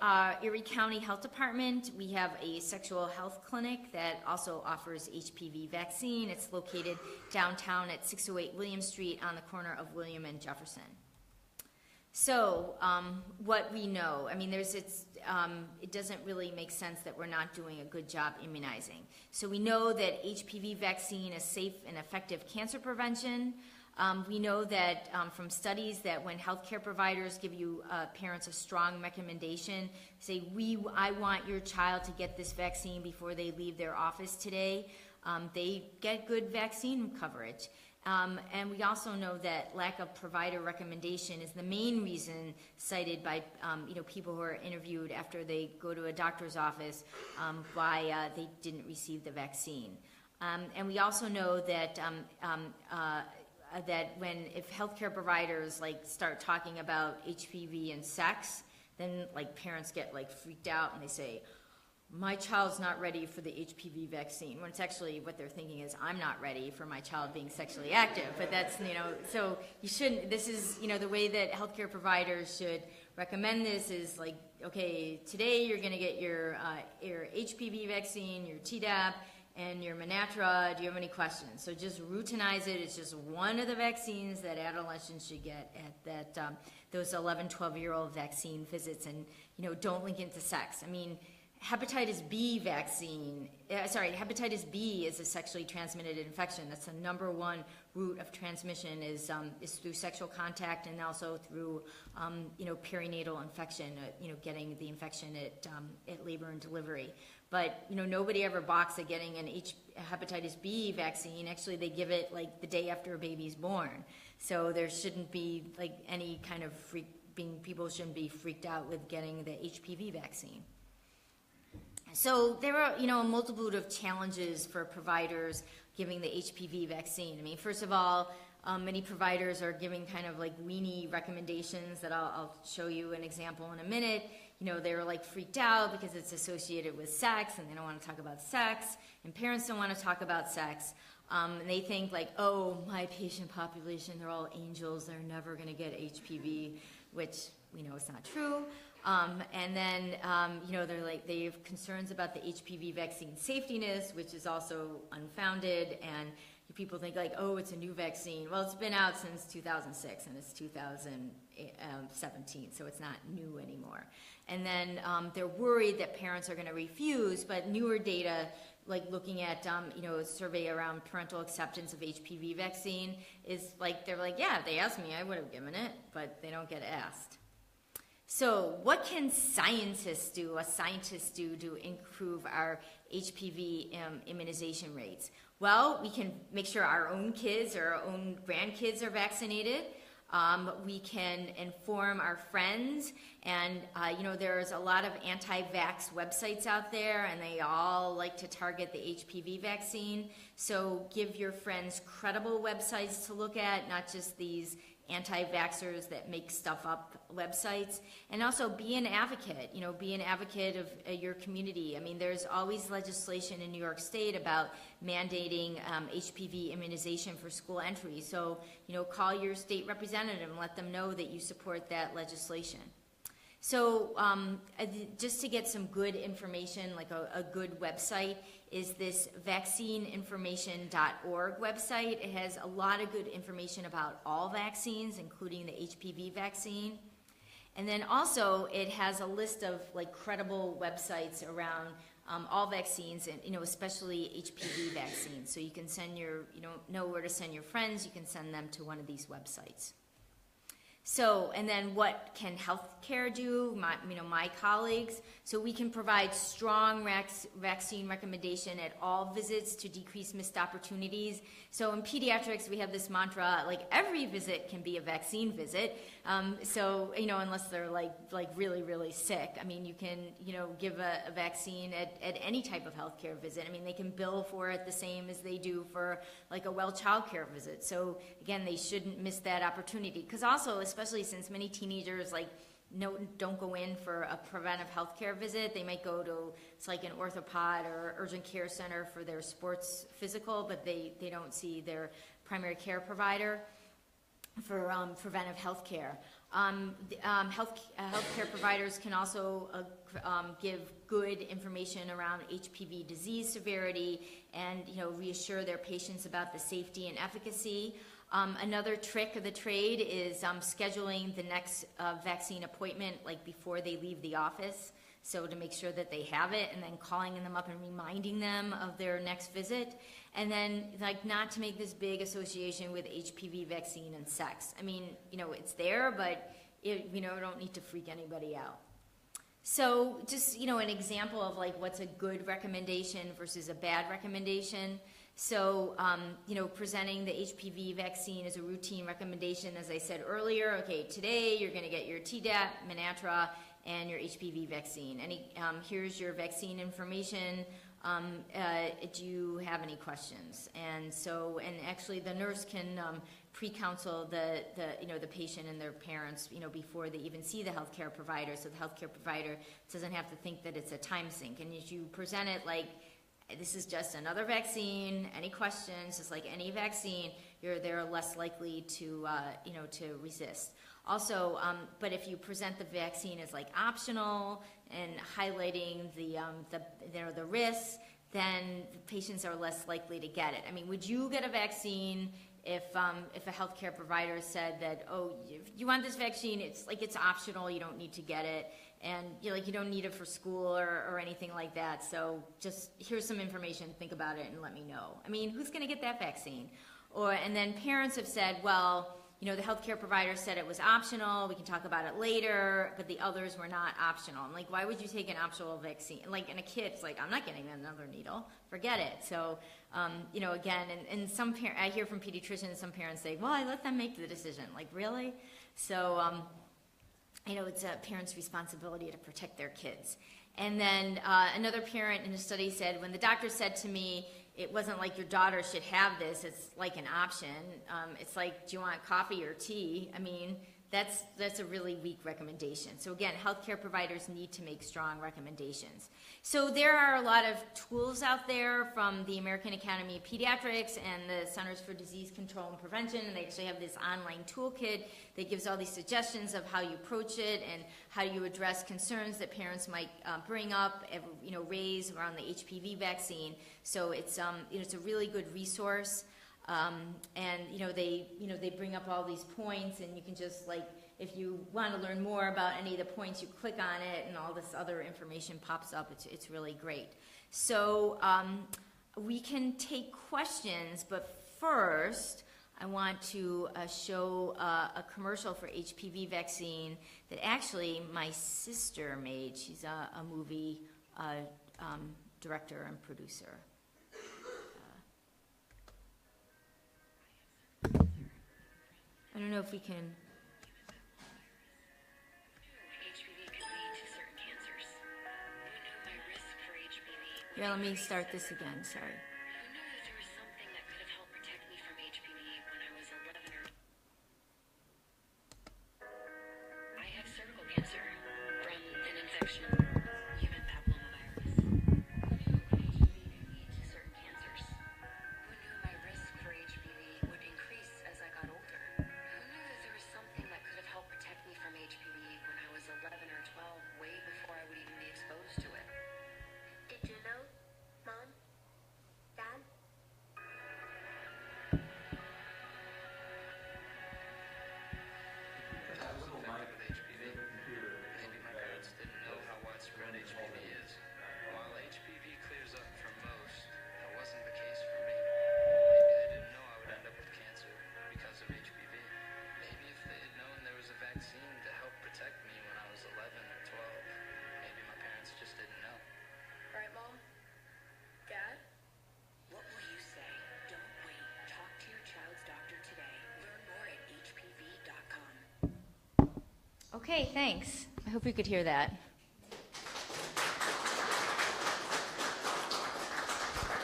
Erie County Health Department, we have a sexual health clinic that also offers HPV vaccine. It's located downtown at 608 William Street on the corner of William and Jefferson. So what we know, it doesn't really make sense that we're not doing a good job immunizing. So we know that HPV vaccine is safe and effective cancer prevention. We know that from studies that when healthcare providers give you parents a strong recommendation, say, I want your child to get this vaccine before they leave their office today, they get good vaccine coverage. And we also know that lack of provider recommendation is the main reason cited by people who are interviewed after they go to a doctor's office why they didn't receive the vaccine. And we also know that that if healthcare providers like start talking about HPV and sex, then like parents get like freaked out and they say, my child's not ready for the HPV vaccine, when it's actually what they're thinking is, I'm not ready for my child being sexually active. But that's, so you shouldn't, this is, the way that healthcare providers should recommend this is like, okay, today you're going to get your HPV vaccine, your Tdap, and your Menatra. Do you have any questions? So just routinize it. It's just one of the vaccines that adolescents should get at that those 11, 12-year-old vaccine visits, and don't link into sex. I mean, hepatitis B is a sexually transmitted infection. That's the number one route of transmission is through sexual contact and also through perinatal infection. Getting the infection at labor and delivery. But nobody ever balks at getting an hepatitis B vaccine. Actually, they give it like the day after a baby's born. So there shouldn't be like any kind of people shouldn't be freaked out with getting the HPV vaccine. So there are, a multitude of challenges for providers giving the HPV vaccine. I mean, first of all, many providers are giving kind of like weenie recommendations that I'll show you an example in a minute. They're like freaked out because it's associated with sex and they don't want to talk about sex, and parents don't want to talk about sex. And they think like, oh, my patient population, they're all angels, they're never going to get HPV, which we know is not true. And then, they're like, they have concerns about the HPV vaccine safetiness, which is also unfounded. And people think like, oh, it's a new vaccine. Well, it's been out since 2006 and it's 2017, so it's not new anymore. And then they're worried that parents are going to refuse, but newer data, like looking at, a survey around parental acceptance of HPV vaccine is like, they're like, yeah, if they asked me, I would have given it, but they don't get asked. So what can scientists do to improve our HPV immunization rates? Well, we can make sure our own kids or our own grandkids are vaccinated. We can inform our friends, and there's a lot of anti-vax websites out there, and they all like to target the HPV vaccine. So give your friends credible websites to look at, not just these anti-vaxxers that make stuff up websites. And also be an advocate, be an advocate of your community. I mean, there's always legislation in New York State about mandating HPV immunization for school entry. So, call your state representative and let them know that you support that legislation. So just to get some good information, like a good website, is this vaccineinformation.org website. It has a lot of good information about all vaccines, including the HPV vaccine. And then also it has a list of like credible websites around all vaccines, and especially HPV vaccines. So you can send you don't know where to send your friends, you can send them to one of these websites. So, and then what can healthcare do, my colleagues? So we can provide strong vaccine recommendation at all visits to decrease missed opportunities. So in pediatrics, we have this mantra, like every visit can be a vaccine visit. So, unless they're like really, really sick. I mean, you can, give a vaccine at any type of healthcare visit. I mean, they can bill for it the same as they do for like a well child care visit. So again, they shouldn't miss that opportunity. Because also, especially since many teenagers don't go in for a preventive health care visit. They might go to, it's like an orthopod or urgent care center for their sports physical, but they don't see their primary care provider for preventive health care. Healthcare providers can also give good information around HPV disease severity and reassure their patients about the safety and efficacy. Another trick of the trade is scheduling the next vaccine appointment like before they leave the office, so to make sure that they have it, and then calling them up and reminding them of their next visit. And then not to make this big association with HPV vaccine and sex. I mean, it's there, but don't need to freak anybody out. So just, an example of what's a good recommendation versus a bad recommendation. So, presenting the HPV vaccine as a routine recommendation, as I said earlier, okay, today you're going to get your Tdap, Menatra, and your HPV vaccine. Here's your vaccine information do you have any questions? And so, and actually the nurse can pre-counsel the patient and their parents, before they even see the healthcare provider, so the healthcare provider doesn't have to think that it's a time sink. And as you present it like, this is just another vaccine, any questions, just like any vaccine, they're less likely to resist. Also, but if you present the vaccine as like optional and highlighting the risks, then the patients are less likely to get it. I mean, would you get a vaccine if a healthcare provider said that, oh, if you want this vaccine, it's optional, you don't need to get it, and you don't need it for school or anything like that. So just here's some information, think about it, and let me know. I mean, who's going to get that vaccine? And then parents have said, well, the healthcare provider said it was optional, we can talk about it later, but the others were not optional. I'm like, why would you take an optional vaccine? Like, and a kid, it's like, I'm not getting another needle, forget it. So, again, and some I hear from pediatricians, some parents say, well, I let them make the decision. Like, really? So, it's a parent's responsibility to protect their kids. And then another parent in a study said, when the doctor said to me, it wasn't like your daughter should have this, it's like an option. It's like, do you want coffee or tea? I mean, that's a really weak recommendation. So again, healthcare providers need to make strong recommendations. So there are a lot of tools out there from the American Academy of Pediatrics and the Centers for Disease Control and Prevention, and they actually have this online toolkit that gives all these suggestions of how you approach it and how you address concerns that parents might bring up, raise around the HPV vaccine. So it's a really good resource. And they bring up all these points, and you can just if you want to learn more about any of the points, you click on it, and all this other information pops up. It's really great. So we can take questions, but first I want to show a commercial for HPV vaccine that actually my sister made. She's a movie director and producer. I don't know if we can. HPV could lead to certain cancers. Who knew my risk for HPV? Here, let me start this again. Sorry. Who knew that there was something that could have helped protect me from HPV when I was 11 or... I have cervical cancer from an infection, Human Papillomavirus. Who knew HPV could lead to certain cancers? Who knew my risk for HPV would increase as I got older? Who knew that there was something that could have helped protect me from HPV when I was 11 or 12, way before I would even be exposed to it? Did you know, Mom? Dad? With HPV. Maybe my parents didn't know how widespread HPV is. While HPV clears up for most, that wasn't the case for me. Maybe they didn't know I would end up with cancer because of HPV. Maybe if they had known there was a vaccine to help protect me when I was 11 or 12, maybe my parents just didn't know. Right, Mom? Dad? What will you say? Don't wait. Talk to your child's doctor today. Learn more at hpv.com. Okay, thanks. I hope you could hear that.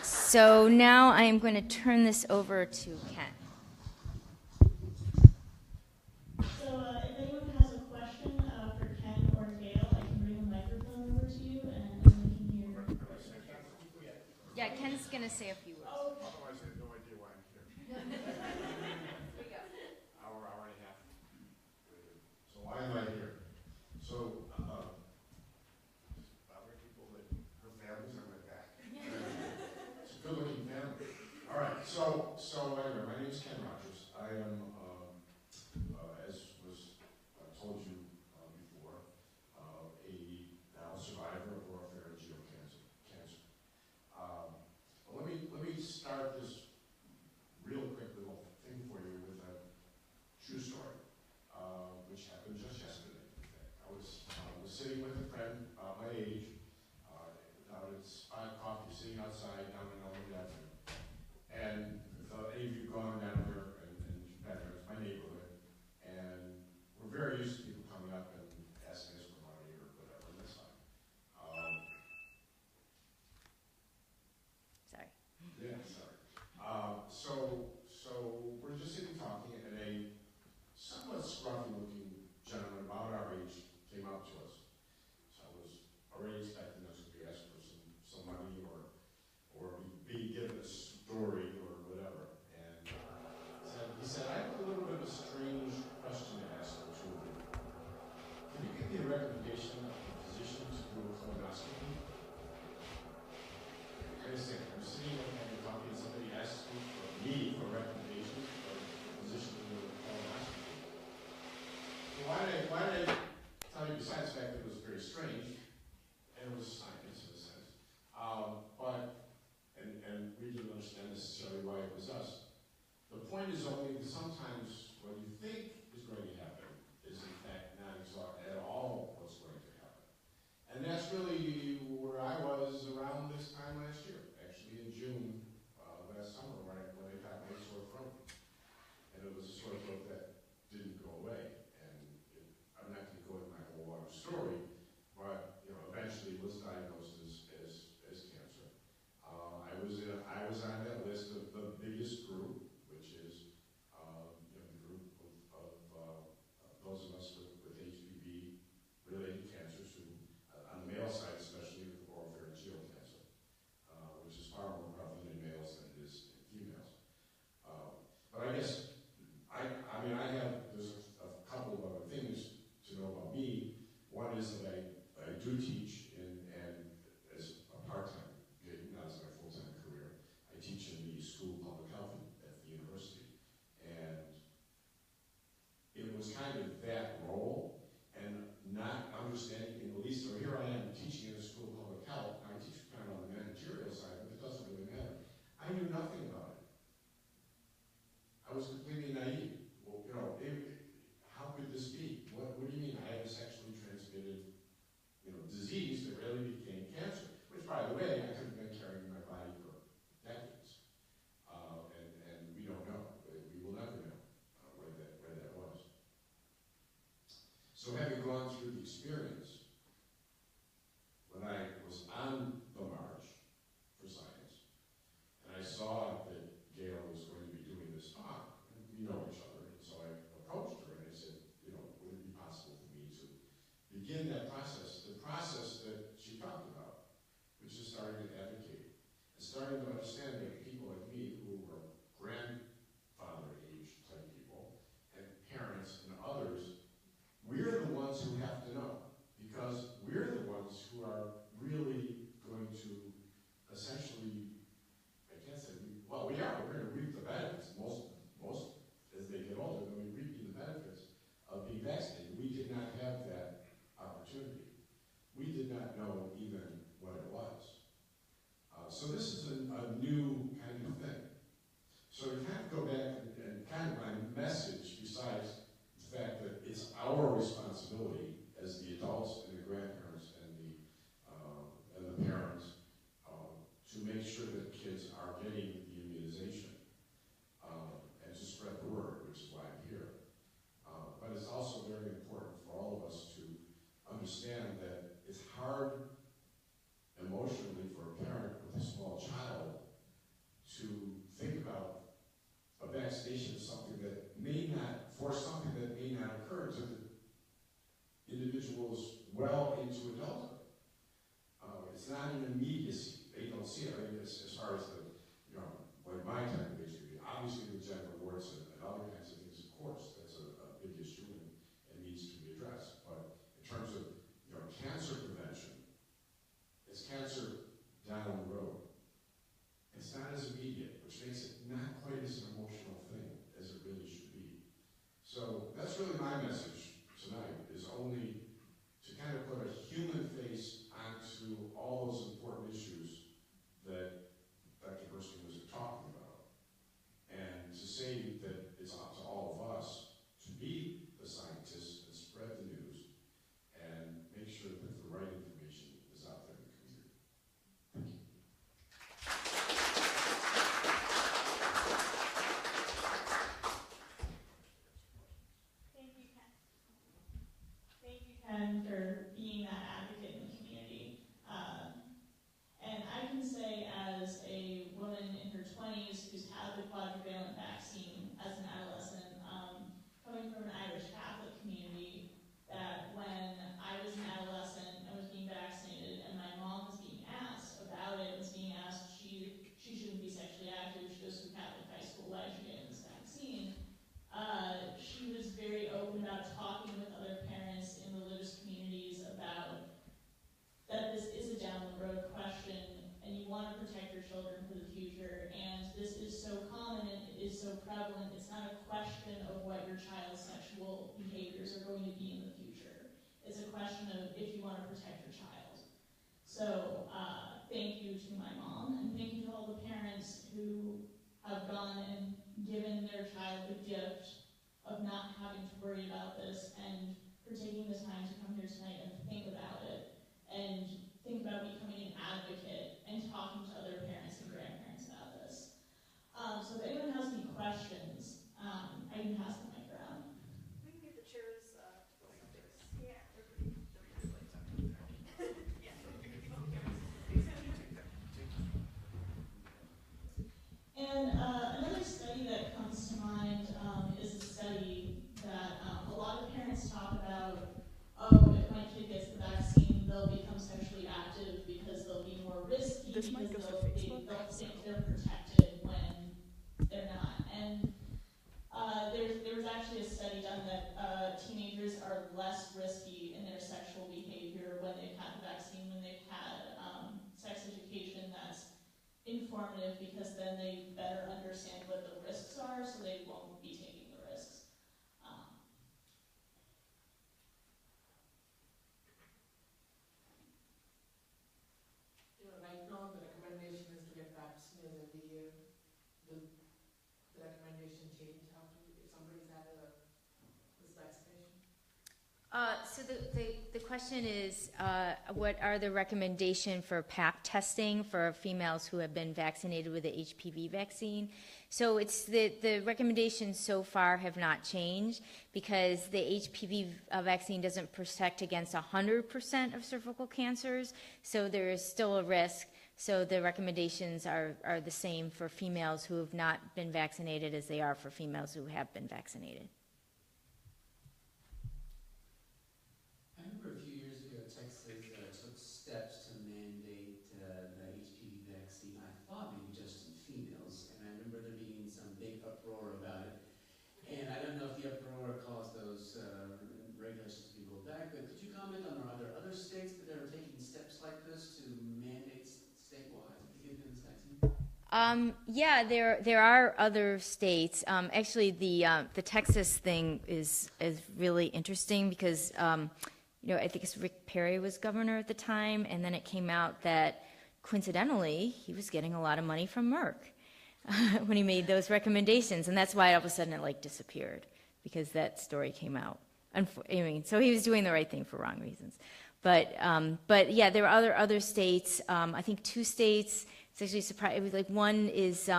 So now I am going to turn this over to Ken. So if anyone has a question for Ken or Gale, I can bring a microphone over to you and we can hear. Yeah, Ken's going to say a few words. Otherwise, I have no idea why I'm here. Hour and a half. So why am I here? So, bothering people that her family's on my back. It's a good-looking family. All right. So anyway, my name is Ken Rogers. I am, as was told you before, a now survivor of oropharyngeal cancer. Well, let me start this real quick little thing for you with a true story, which happened just yesterday. In fact, I was sitting with a friend my age down at Spot Coffee, sitting outside down in Elmwood Avenue. And if any of you have gone down there and you've been there, Yeah, sorry. So we're just sitting talking, and a somewhat scruffy-looking gentleman about our age came up to us. So I was already expecting us to be asked for some money or be given a story or whatever. And he said, I have a little bit of a strange question to ask the two of you. Can you give me a recommendation of a physician to do a colonoscopy? I'm sitting there and talking, and somebody asks me for a recommendation for a physician to do a colonoscopy. So why did I tell you, besides the fact that it was very strange, and it was science in a sense, and we didn't understand necessarily why it was us. The point is only that sometimes what you think is going to happen is in fact not at all what's going to happen. And that's really where I was around this time last year, actually in June last summer when I got my sore throat. And it was a sore throat that didn't go away. And I'm not going to go into my whole long story, but eventually was diagnosed as cancer. I was on that list of the biggest group, which is the group of those of us with HPV-related cancers who, on the male side especially, with oropharyngeal cancer, which is far more prevalent in males than it is in females. But I guess, there's a couple of other things to know about me. One is that I do teach and as a part-time gig, not as my full-time career. I teach in the School of Public Health at the university. And it was kind of that role and not understanding in the least, so here I am teaching in the School of Public Health. I teach kind of on the managerial side, but it doesn't really matter. I knew nothing about it. I was completely naive. Well, how could this be? What do you mean I have a sexually transmitted, disease that really became cancer? Which, by the way, I could have been carrying in my body for decades. And we don't know. We will never know where that was. So having gone through the experience, when I was on the march for science, and I saw that Gale was going to be doing this talk, and we know each other, and so I approached her and I said, would it be possible for me to begin that process, the process that she talked about, which is starting to advocate, and starting to understand that people like me who were grandfather age type people, and parents and others, we're the ones who have to know, because we're the ones who are really going to essentially, I can't say, we're going to reap the benefits, most as they get older, they'll be reaping the benefits of being vaccinated. We did not have that opportunity. We did not know even what it was. So this is a new kind of thing. So to kind of go back and kind of my message, besides the fact that it's our responsibility as the adults and the grandparents and the parents to make sure that kids are getting the immunization and to spread the word, which is why I'm here. But it's also very important for all of us to understand that it's hard emotionally for a parent with a small child to think about a vaccination of something that may not occur to the individuals well into adulthood. It's not an immediacy. They don't see it. I mean, as far as like my type of HPV, obviously with genital warts and other kinds of things, of course, that's a big issue and needs to be addressed. But in terms of cancer prevention, it's cancer down the road. It's not as immediate, which makes it not quite as an emotional thing as it really should be. So that's really my message tonight, is only to kind of put a human face onto all those important issues that Dr. Burstein was talking about, and to say that it's up to all of us to be the scientists and spread the news and make sure that the right information is out there in the community. Thank you. Thank you, Ken. so prevalent, it's not a question of what your child's sexual behaviors are going to be in the future. It's a question of if you want to protect your child. So thank you to my mom, and thank you to all the parents who have gone and given their child the gift of not having to worry about this, and for taking the time to come here tonight and think about it, and think about becoming an advocate and talking to other parents and grandparents about this. So if anyone has any questions, I can pass the mic around. We can get the chairs to go like this. Yeah. They're pretty light up there. Yeah. And another study that comes to mind is a study that a lot of parents talk about. Oh, if my kid gets the vaccine, they'll become sexually active because they'll be more risky, This might because go for they'll Facebook. think they're protected when they're not. And there was actually a study done that teenagers are less risky in their sexual behavior when they've had the vaccine, when they've had sex education that's informative, because then they better understand what the risks are, so they won't be taking the risks. Right now the recommendation is to get vaccinated every year. Will the recommendation change after if somebody's had this vaccination? So the question is, what are the recommendation for FAAP testing for females who have been vaccinated with the HPV vaccine? So it's the recommendations so far have not changed, because the HPV vaccine doesn't protect against 100% of cervical cancers, so there is still a risk. So the recommendations are the same for females who have not been vaccinated as they are for females who have been vaccinated. I remember a few years ago, Texas took steps to mandate the HPV vaccine, I thought maybe just in females, and I remember there being some big uproar about it. And I don't know if the uproar caused those regulations to be rolled back, but could you comment on, are there other states that are taking steps like this to mandate statewide to give them this vaccine? Yeah, there are other states. Actually, the Texas thing is really interesting because I think it's Rick Perry was governor at the time, and then it came out that coincidentally he was getting a lot of money from Merck when he made those recommendations, and that's why all of a sudden it disappeared, because that story came out. So he was doing the right thing for wrong reasons. But yeah, there are other states. I think 2 states. It's actually surprising. It was one is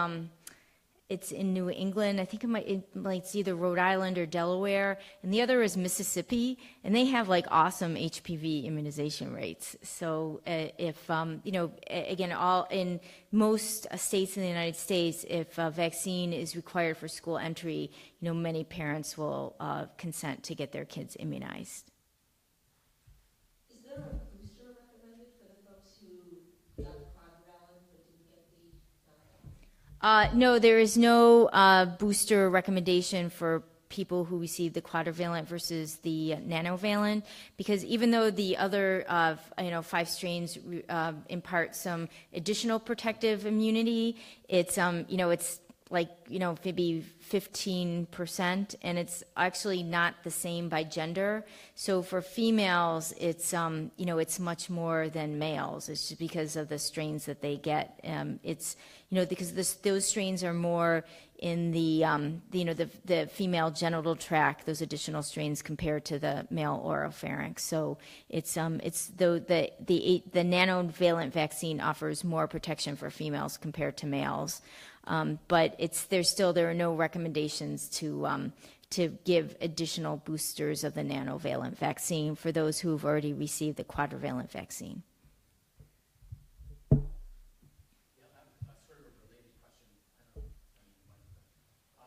it's in New England. I think it's either Rhode Island or Delaware, and the other is Mississippi, and they have awesome HPV immunization rates. So if again, all in most states in the United States, if a vaccine is required for school entry, many parents will consent to get their kids immunized. Is there a booster recommended for the folks who got the quadrivalent but didn't get the No, there is no booster recommendation for people who receive the quadrivalent versus the nanovalent, because even though the other 5 strains impart some additional protective immunity, it's maybe 15%, and it's actually not the same by gender. So for females, it's it's much more than males. It's just because of the strains that they get. It's because those strains are more in the female genital tract, those additional strains, compared to the male oropharynx. So it's the nanovalent vaccine offers more protection for females compared to males. But there are no recommendations to give additional boosters of the nanovalent vaccine for those who have already received the quadrivalent vaccine. Yeah, I have a sort of a related question. I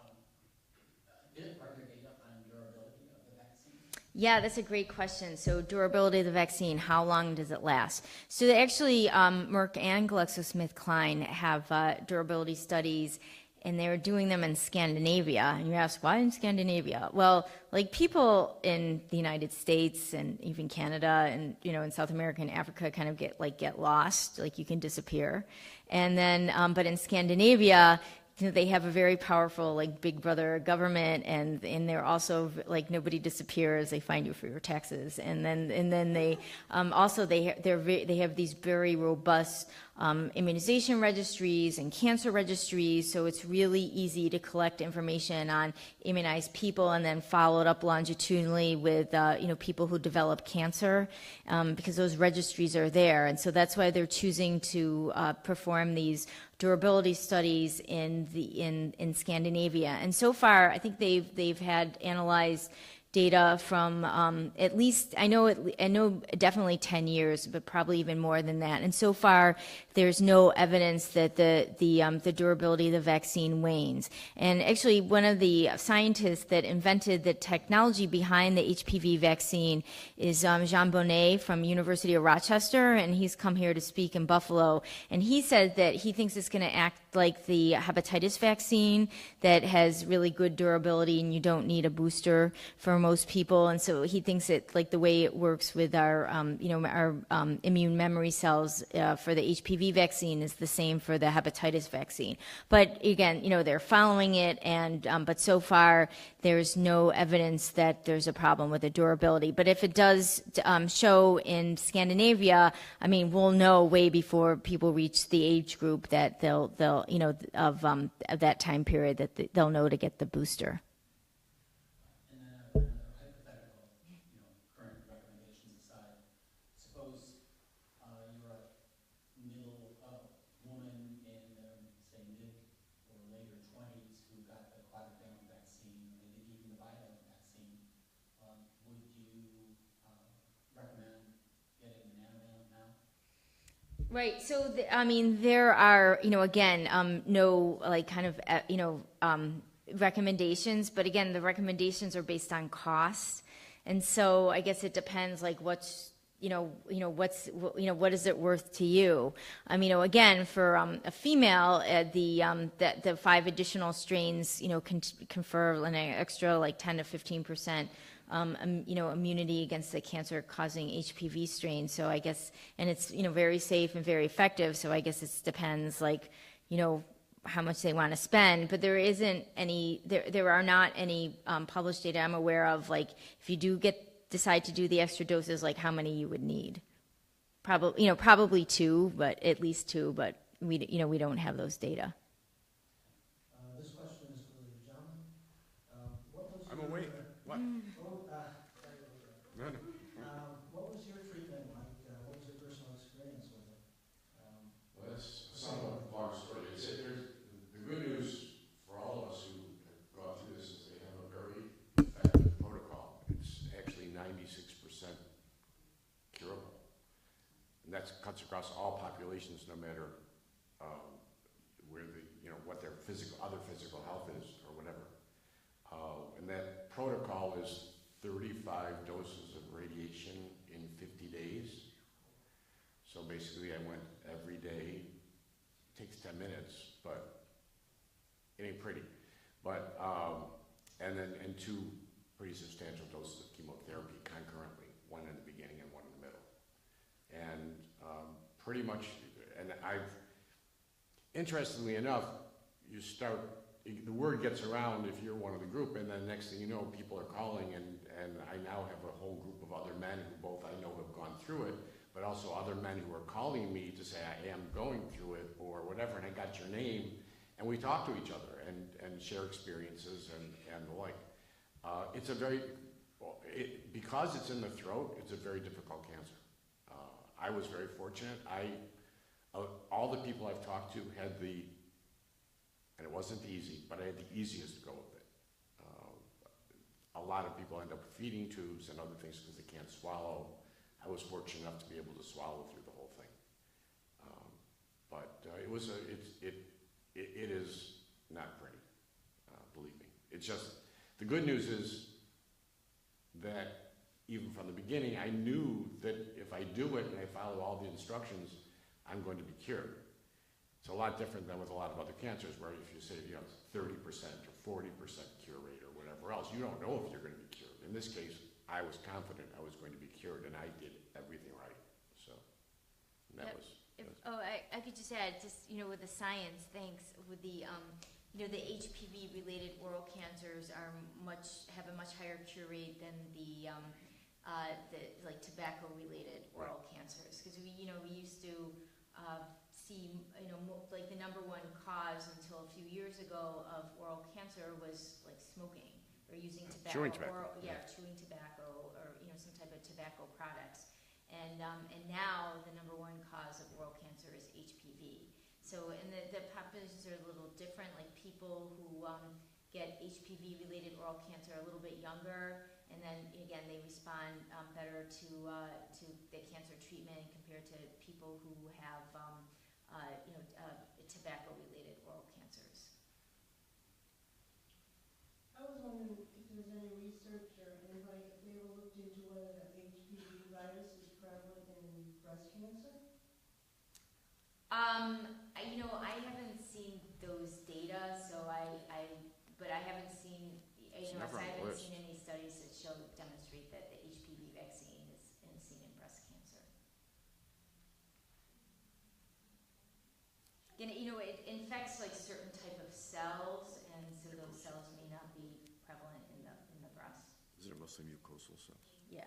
don't know. Are there data on durability of the vaccine? Yeah, that's a great question. So durability of the vaccine, how long does it last? So actually, Merck and GlaxoSmithKline have durability studies, and they're doing them in Scandinavia. And you ask, why in Scandinavia? Well, people in the United States and even Canada and in South America and Africa kind of get lost, you can disappear. And then, but in Scandinavia, they have a very powerful, like, big brother government, and they're also, like, nobody disappears, they find you for your taxes. And then they, also, they have these very robust immunization registries and cancer registries, so it's really easy to collect information on immunized people and then follow it up longitudinally with people who develop cancer, because those registries are there. And so that's why they're choosing to perform these durability studies in Scandinavia. And so far, I think they've had analyzed data from at least, I know definitely 10 years, but probably even more than that. And so far, there's no evidence that the durability of the vaccine wanes. And actually, one of the scientists that invented the technology behind the HPV vaccine is Jean Bonnet from University of Rochester, and he's come here to speak in Buffalo. And he said that he thinks it's going to act like the hepatitis vaccine, that has really good durability, and you don't need a booster for most people. And so he thinks it, like, the way it works with our immune memory cells for the HPV vaccine is the same for the hepatitis vaccine. But again, they're following it, and but so far there's no evidence that there's a problem with the durability. But if it does show in Scandinavia, I mean, we'll know way before people reach the age group that they'll of that time period, that they'll know to get the booster. And then another hypothetical, current recommendations aside, suppose you're a middle woman in say mid or later 20s who got the quadrivalent vaccine, maybe even the bivalent vaccine. Would you recommend getting the nanovalent now? Right. So, there are, again, no, like, kind of, recommendations, but again, the recommendations are based on cost. And so I guess it depends, like, what is it worth to you? Again, for a female, the 5 additional strains, can confer an extra, like, 10 to 15%. Immunity against the cancer-causing HPV strain. So I guess, and it's, very safe and very effective. So I guess it depends, like, how much they want to spend. But there isn't any, there are not any published data I'm aware of, like, if you do decide to do the extra doses, like, how many you would need. Probably 2, but at least 2, but we don't have those data. This question is for the gentleman. I'm awake. What? What was your treatment like? What was your personal experience with it? Well, that's a somewhat long story. The good news for all of us who have gone through this is they have a very effective protocol. It's actually 96% curable. And that cuts across all populations, no matter where what their other physical health is or whatever. And that protocol is 35 doses of radiation in 50 days. So basically I went every day. It takes 10 minutes, but it ain't pretty. But, and 2 pretty substantial doses of chemotherapy concurrently, 1 in the beginning and 1 in the middle. And pretty much, and interestingly enough, the word gets around if you're one of the group, and then next thing you know, people are calling, and I now have a whole group of other men who both I know have gone through it, but also other men who are calling me to say I am going through it or whatever, and I got your name, and we talk to each other and share experiences and the like. It's a very, because it's in the throat, it's a very difficult cancer. I was very fortunate. All the people I've talked to had and it wasn't easy, but I had the easiest to go with it. A lot of people end up with feeding tubes and other things because they can't swallow. I was fortunate enough to be able to swallow through the whole thing. But it is not pretty, believe me. It's just, the good news is that even from the beginning, I knew that if I do it and I follow all the instructions, I'm going to be cured. It's a lot different than with a lot of other cancers where if you say 30% or 40% cure rate or whatever else, you don't know if you're going to be cured. In this case, I was confident I was going to be cured, and I did everything right. So that was. I could just add, with the science, thanks, with the you know, the HPV-related oral cancers have a much higher cure rate than the like tobacco-related oral cancers, because we used to see, like the number one cause until a few years ago of oral cancer was like smoking or using tobacco. Chewing tobacco. Or, chewing tobacco or some type of tobacco products. And now the number one cause of oral cancer is HPV. So, and the populations are a little different. Like people who get HPV-related oral cancer are a little bit younger, and then again they respond better to the cancer treatment compared to people who have tobacco-related oral cancers. I was wondering if there's any research or anybody, if they ever looked into whether the HPV virus is prevalent in breast cancer? I haven't seen those data, so but I haven't seen, I haven't seen any studies that demonstrate that the HPV vaccine is seen in breast cancer. And, it infects like certain type of cells, and so those cells may not be prevalent in the breast. Is it mostly mucosal cells? Yeah.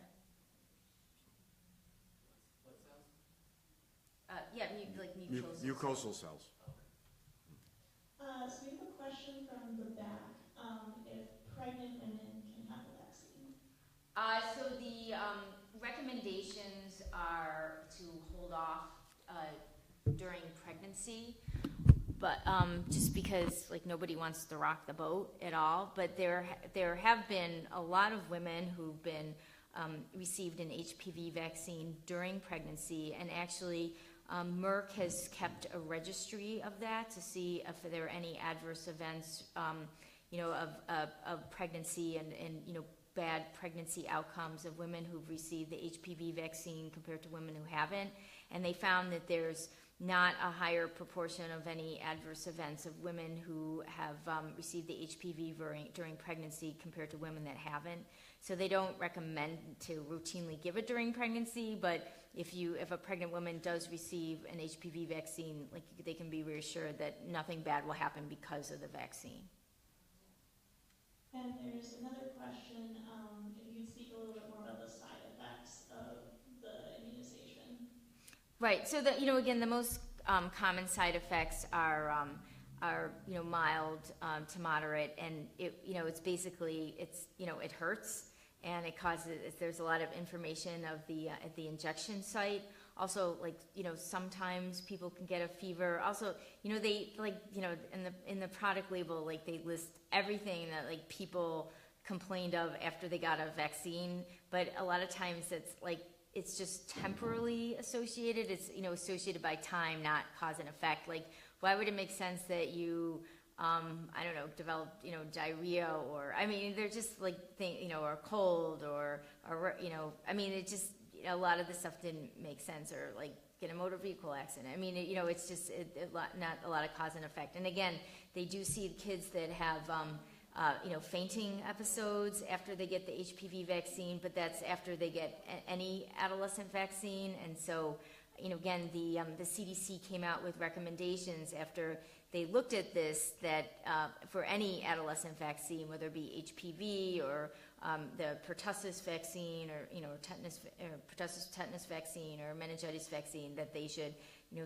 What cells? Like mucosal. Mucosal cells. So we have a question from the back. If pregnant women can have the vaccine. So the recommendations are to hold off during pregnancy, but just because like nobody wants to rock the boat at all. But there have been a lot of women who've been received an HPV vaccine during pregnancy, and actually Merck has kept a registry of that to see if there are any adverse events, of pregnancy and bad pregnancy outcomes of women who've received the HPV vaccine compared to women who haven't. And they found that there's not a higher proportion of any adverse events of women who have received the HPV during pregnancy compared to women that haven't. So they don't recommend to routinely give it during pregnancy, but if a pregnant woman does receive an HPV vaccine, like they can be reassured that nothing bad will happen because of the vaccine. And there's another question, if you could speak a little bit more about the side effects of the immunization. Right. So again, the most common side effects are mild to moderate, and it's basically it hurts, and it causes. There's a lot of inflammation of at the injection site. Also, sometimes people can get a fever. Also, they in the product label, they list everything that people complained of after they got a vaccine, but a lot of times it's just temporally associated. It's associated by time, not cause and effect. Why would it make sense that you develop diarrhea, or they're just or cold or it just a lot of the stuff didn't make sense, or get a motor vehicle accident. It's just not a lot of cause and effect. And again, they do see kids that have fainting episodes after they get the HPV vaccine, but that's after they get any adolescent vaccine. And so, again, the CDC came out with recommendations after they looked at this that for any adolescent vaccine, whether it be HPV or the pertussis vaccine or pertussis tetanus vaccine or meningitis vaccine, that they should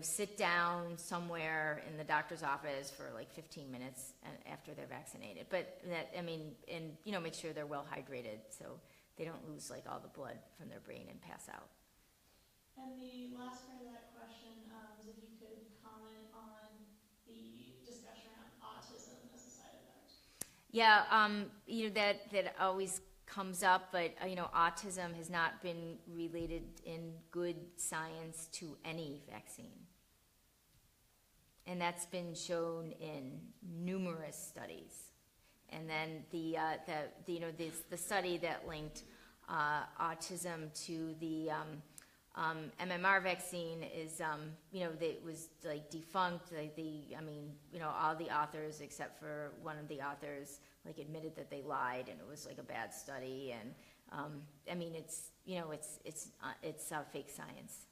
sit down somewhere in the doctor's office for 15 minutes after they're vaccinated. But that make sure they're well hydrated so they don't lose all the blood from their brain and pass out. And the last part of that question is if you could comment on the discussion around autism as a side effect. Yeah, that always comes up, but autism has not been related in good science to any vaccine, and that's been shown in numerous studies. And then the study that linked autism to the MMR vaccine is that was defunct. All the authors except for one of the authors admitted that they lied, and it was a bad study. And it's fake science.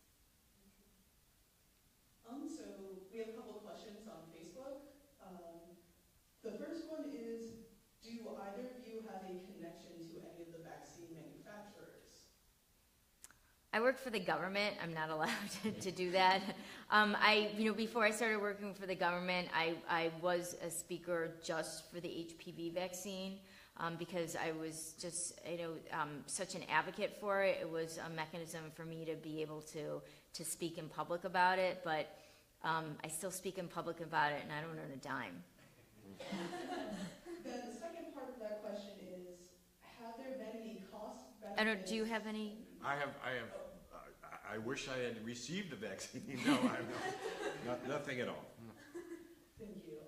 So we have a couple of questions on Facebook. either of you have a connection to any of the vaccine manufacturers? I work for the government. I'm not allowed to do that. Before I started working for the government, I was a speaker just for the HPV vaccine because I was just, such an advocate for it. It was a mechanism for me to be able to speak in public about it, but I still speak in public about it, and I don't earn a dime. Then the second part of that question is, have there been any cost benefits? I don't. Do you have any? I wish I had received the vaccine. No, nothing at all. Thank you.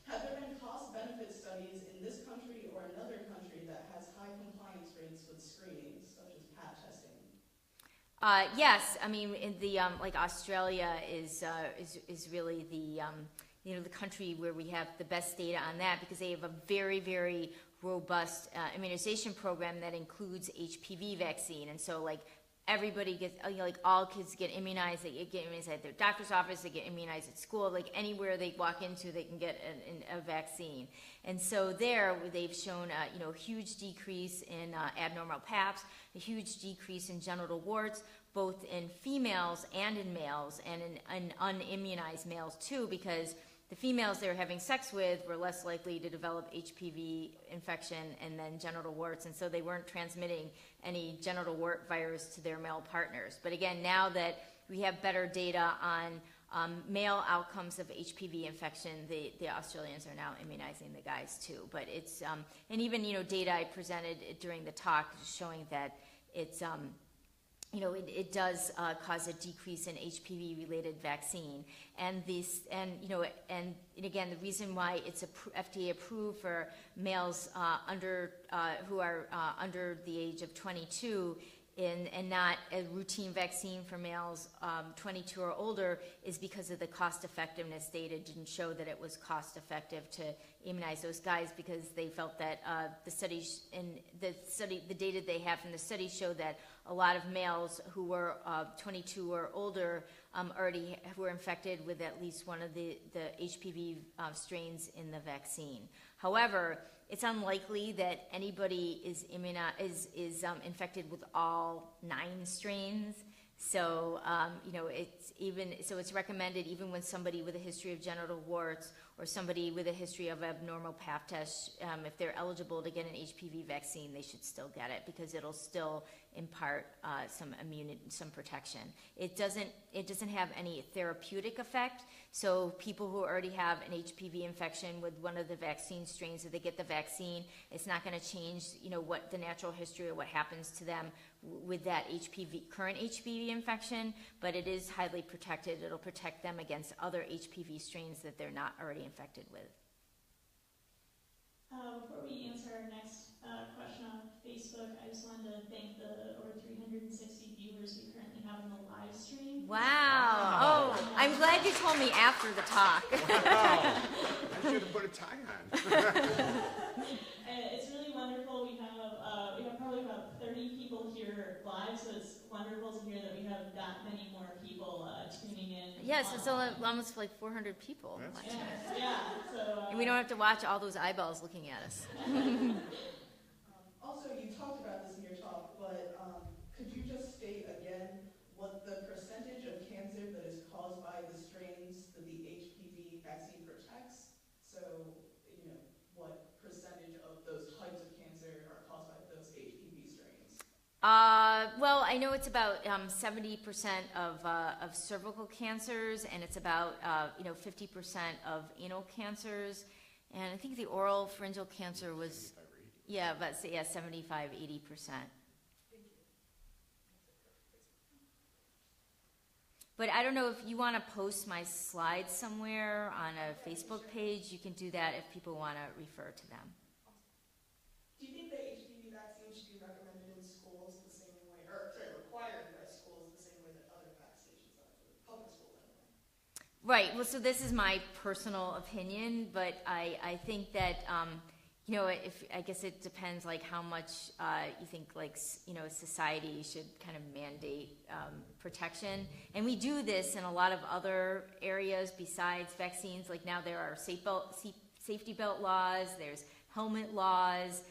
Have there been cost-benefit studies in this country or another country that has high compliance rates with screenings, such as PAP testing? Yes, I mean, in the Australia is really the country where we have the best data on that because they have a very, very robust immunization program that includes HPV vaccine, and so everybody gets, all kids get immunized. They get immunized at their doctor's office. They get immunized at school. Anywhere they walk into, they can get a vaccine. And so there, they've shown a huge decrease in abnormal PAPs, a huge decrease in genital warts, both in females and in males, and in unimmunized males too, because the females they were having sex with were less likely to develop HPV infection and then genital warts, and so they weren't transmitting any genital wart virus to their male partners. But again, now that we have better data on male outcomes of HPV infection, the Australians are now immunizing the guys too. But it's and even data I presented during the talk showing that it's it does cause a decrease in HPV-related vaccine, and again, the reason why it's FDA approved for males who are under the age of 22 and not a routine vaccine for males 22 or older is because of the cost effectiveness data didn't show that it was cost effective to immunize those guys because they felt that the data they have from the study showed that a lot of males who were 22 or older already were infected with at least one of the HPV strains in the vaccine. However, it's unlikely that anybody is infected with all 9 strains. So it's recommended even when somebody with a history of genital warts or somebody with a history of abnormal pap tests, if they're eligible to get an HPV vaccine, they should still get it because it'll still impart some immunity, some protection. It doesn't have any therapeutic effect. So people who already have an HPV infection with one of the vaccine strains, if they get the vaccine, it's not going to change, what the natural history or what happens to them with that current HPV infection, but it is highly protected. It'll protect them against other HPV strains that they're not already infected with. Before we answer our next question on Facebook, I just wanted to thank the over 360 viewers we currently have on the live stream. Wow. Oh, I'm glad you told me after the talk. Wow. I should have put a tie on. It's really wonderful. We have probably about 30 people here live, so it's wonderful to hear that we have that many more people tuning in. Yes, it's almost like 400 people. Yeah. So, and we don't have to watch all those eyeballs looking at us. Also, you talked about this in your talk, but could you just state again what the percentage of cancer that is caused by the strains that the HPV vaccine protects? So, what percentage of those types of cancer are caused by those HPV strains? Well, I know it's about 70% of cervical cancers, and it's about 50% of anal cancers, and I think the oral pharyngeal cancer was 75, 80%. But I don't know if you want to post my slides somewhere on a Facebook page. You can do that if people want to refer to them. Do you think that HPV vaccine should be recommended in schools the same way, required by schools the same way that other vaccinations are, public schools anyway? Right. Well, so this is my personal opinion, but I think that I guess it depends how much you think society should kind of mandate protection, and we do this in a lot of other areas besides vaccines. Like now there are safety belt laws, there's helmet laws.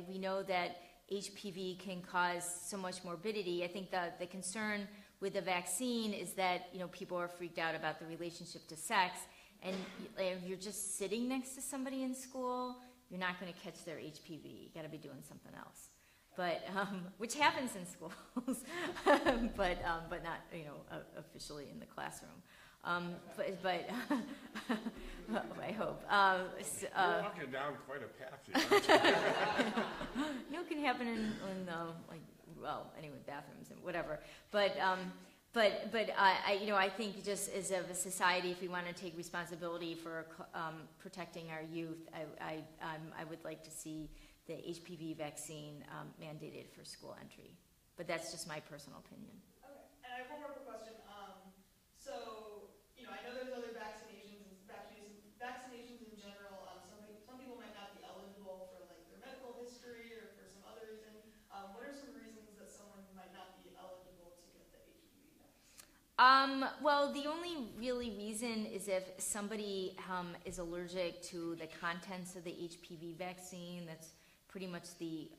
We know that HPV can cause so much morbidity. I think the concern with the vaccine is that, you know, people are freaked out about the relationship to sex, and if you're just sitting next to somebody in school, you're not going to catch their HPV. You got to be doing something else. But which happens in schools, but not, you know, officially in the classroom. But I hope. You're walking down quite a path here, aren't you? You know, it can happen in bathrooms and whatever. But I think just as a society, if we want to take responsibility for protecting our youth, I would like to see the HPV vaccine mandated for school entry. But that's just my personal opinion. Okay, and I have one more quick question. So, you know, I know there's other vaccinations in general. Some people might not be eligible for like their medical history or for some other reason. What are some reasons that someone might not be eligible to get the HPV vaccine? Well, the only really reason is if somebody is allergic to the contents of the HPV vaccine. That's pretty much the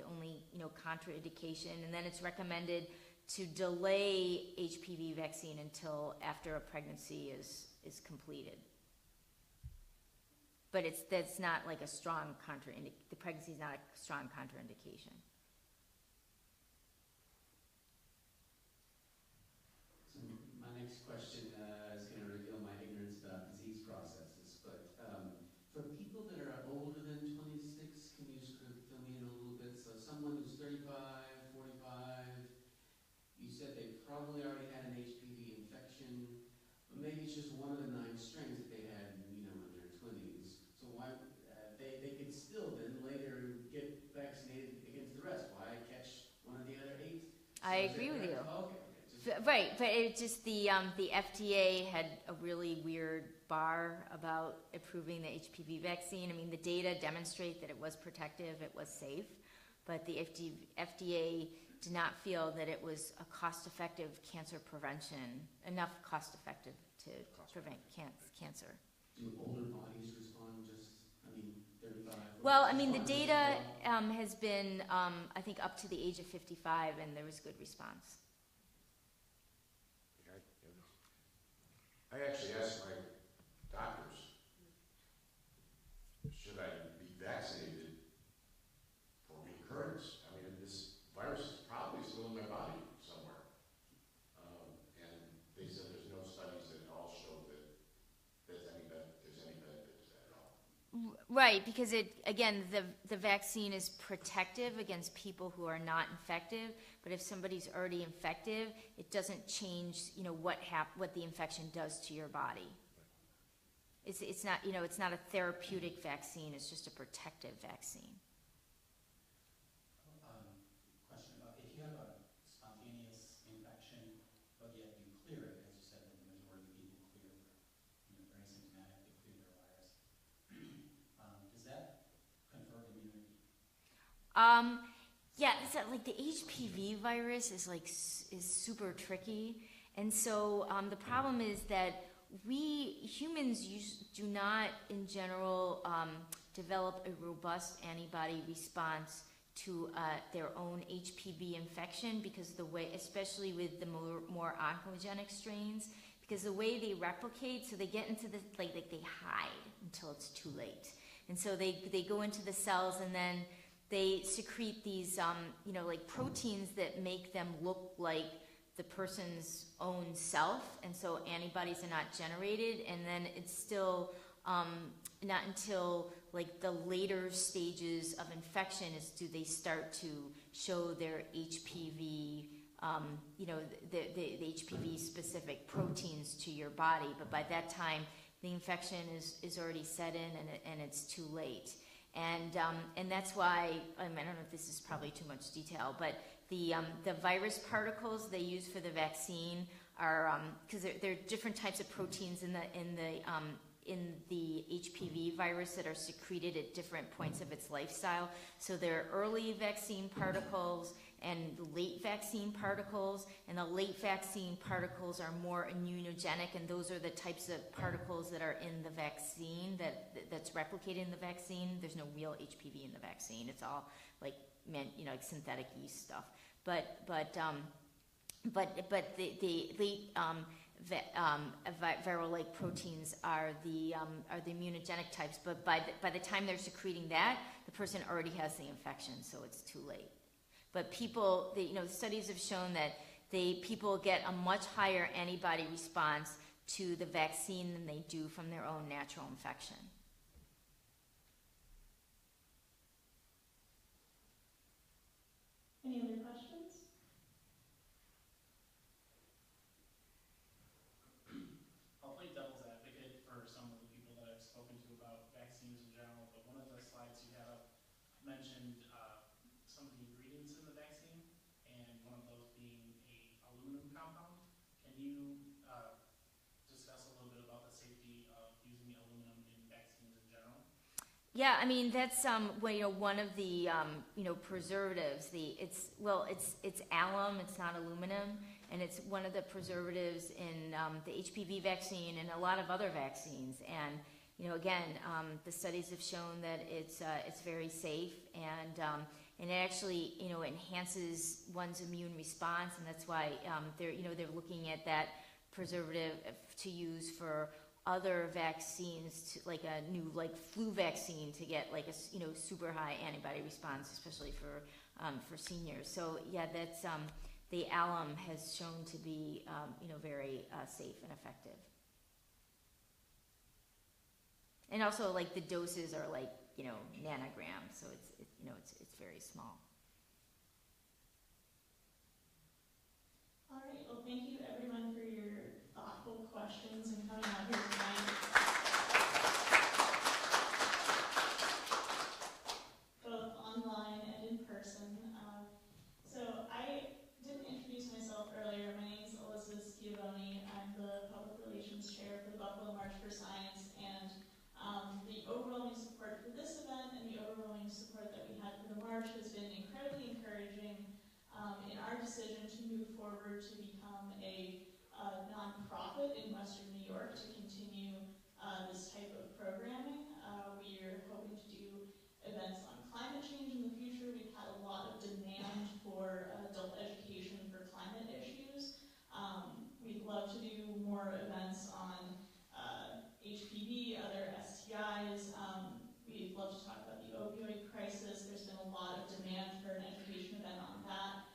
only, you know, contraindication, and then it's recommended to delay HPV vaccine until after a pregnancy is completed. But that's not like a strong the pregnancy is not a strong contraindication. So my next question is going to reveal my ignorance about disease processes, but for people that are older than 26, can you sort of fill me in a little bit? So someone who's 35, 45, you said they probably already had an HPV infection, but maybe it's just one of the 9 strains that they had, you know, in their 20s. So why they could still then later get vaccinated against the rest? Why catch one of the other 8? I agree with you. Okay. Right, but it just the FDA had a really weird bar about approving the HPV vaccine. I mean, the data demonstrate that it was protective, it was safe, but the FDA did not feel that it was a cost-effective cancer prevention, enough cost-effective to prevent cancer. Do older bodies respond just, 35? Well, I mean, the data has been, I think, up to the age of 55, and there was good response. I actually asked my doctors, should I be vaccinated for recurrence? I mean, this virus is probably still in my body somewhere. And they said there's no studies that all show that there's any benefit to that at all. Right, because the vaccine is protective against people who are not infective, but if somebody's already infected, it doesn't change, you know, what the infection does to your body. It's not, you know, it's not a therapeutic vaccine, it's just a protective vaccine. Question about if you have a spontaneous infection, but yet you clear it, as you said, that the majority of people clear, you know, they're asymptomatic, they clear their virus. Does that confer immunity? Yeah, it's like the HPV virus is super tricky, and so the problem is that we humans do not, in general, develop a robust antibody response to their own HPV infection, because the way, especially with the more oncogenic strains, because the way they replicate, so they get into the like they hide until it's too late, and so they go into the cells and then they secrete these, you know, like proteins that make them look like the person's own self, and so antibodies are not generated, and then it's still not until like the later stages of infection do they start to show their HPV, you know, the HPV specific proteins to your body, but by that time the infection is already set in and it's too late. And that's why, I don't know if this is probably too much detail, but the virus particles they use for the vaccine are, because there are different types of proteins in the HPV virus that are secreted at different points of its lifestyle. So there are early vaccine particles, and late vaccine particles, and the late vaccine particles are more immunogenic, and those are the types of particles that are in the vaccine that's replicated in the vaccine. There's no real HPV in the vaccine. It's all like like synthetic yeast stuff. But the late viral-like proteins are the immunogenic types. But by the time they're secreting that, the person already has the infection, so it's too late. But people, studies have shown that people get a much higher antibody response to the vaccine than they do from their own natural infection. Any other questions? I'll play devil's advocate for some of the people that I've spoken to about vaccines in general, but one of the slides you had up mentioned some of the ingredients in the vaccine, and one of those being a aluminum compound. Can you discuss a little bit about the safety of using aluminum in vaccines in general? Yeah, I mean that's one of the preservatives. It's alum. It's not aluminum, and it's one of the preservatives in the HPV vaccine and a lot of other vaccines. And again, the studies have shown that it's very safe, and it actually enhances one's immune response, and that's why they're looking at that preservative to use for other vaccines, like a new flu vaccine, to get a super high antibody response, especially for seniors. So yeah, that's the alum has shown to be very safe and effective. And also the doses are nanograms, so it's very small. All right, well, thank you everyone for your thoughtful questions and coming out here tonight. Both online and in person. So I didn't introduce myself earlier. My name is Elizabeth Schiavone. I'm the Public Relations Chair for the Buffalo March for Science, and the overwhelming support for this event and the overwhelming support that we had for the March has been incredibly encouraging in our decision to move forward to become a nonprofit in Western New York to continue this type of programming. We are hoping to do events on climate change in the future. We've had a lot of demand for adult education for climate issues. We'd love to do more events on HPV, other STIs. We'd love to talk about the opioid crisis. There's been a lot of demand for an education event on that.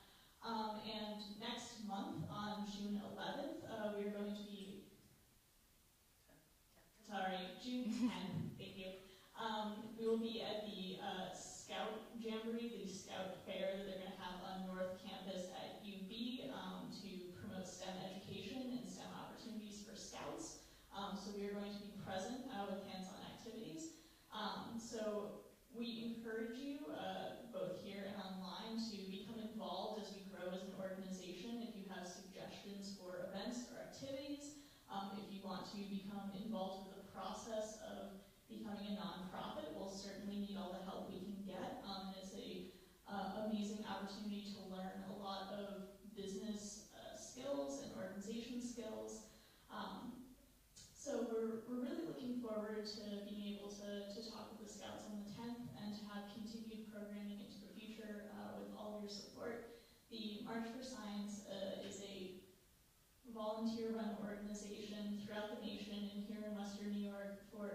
And next month, on June 11th, we are going to be, June 10th, thank you. We will be at the Scout Jamboree, the Scout Fair that they're going to have on North Campus at UB to promote STEM education and STEM opportunities for Scouts. So we are going to be present with hands-on activities. So we encourage you, both here and online, to become involved as we grow as an organization. If you have suggestions for events or activities, if you want to become involved with the process of becoming a nonprofit, we'll certainly need all the help we can get. It's an amazing opportunity to learn a lot of business skills and organization skills. So we're really looking forward to being able to talk with the Scouts on the 10th and to have continued programming into the future with all of your support. The March for Science is a volunteer-run organization throughout the nation and here in Western New York for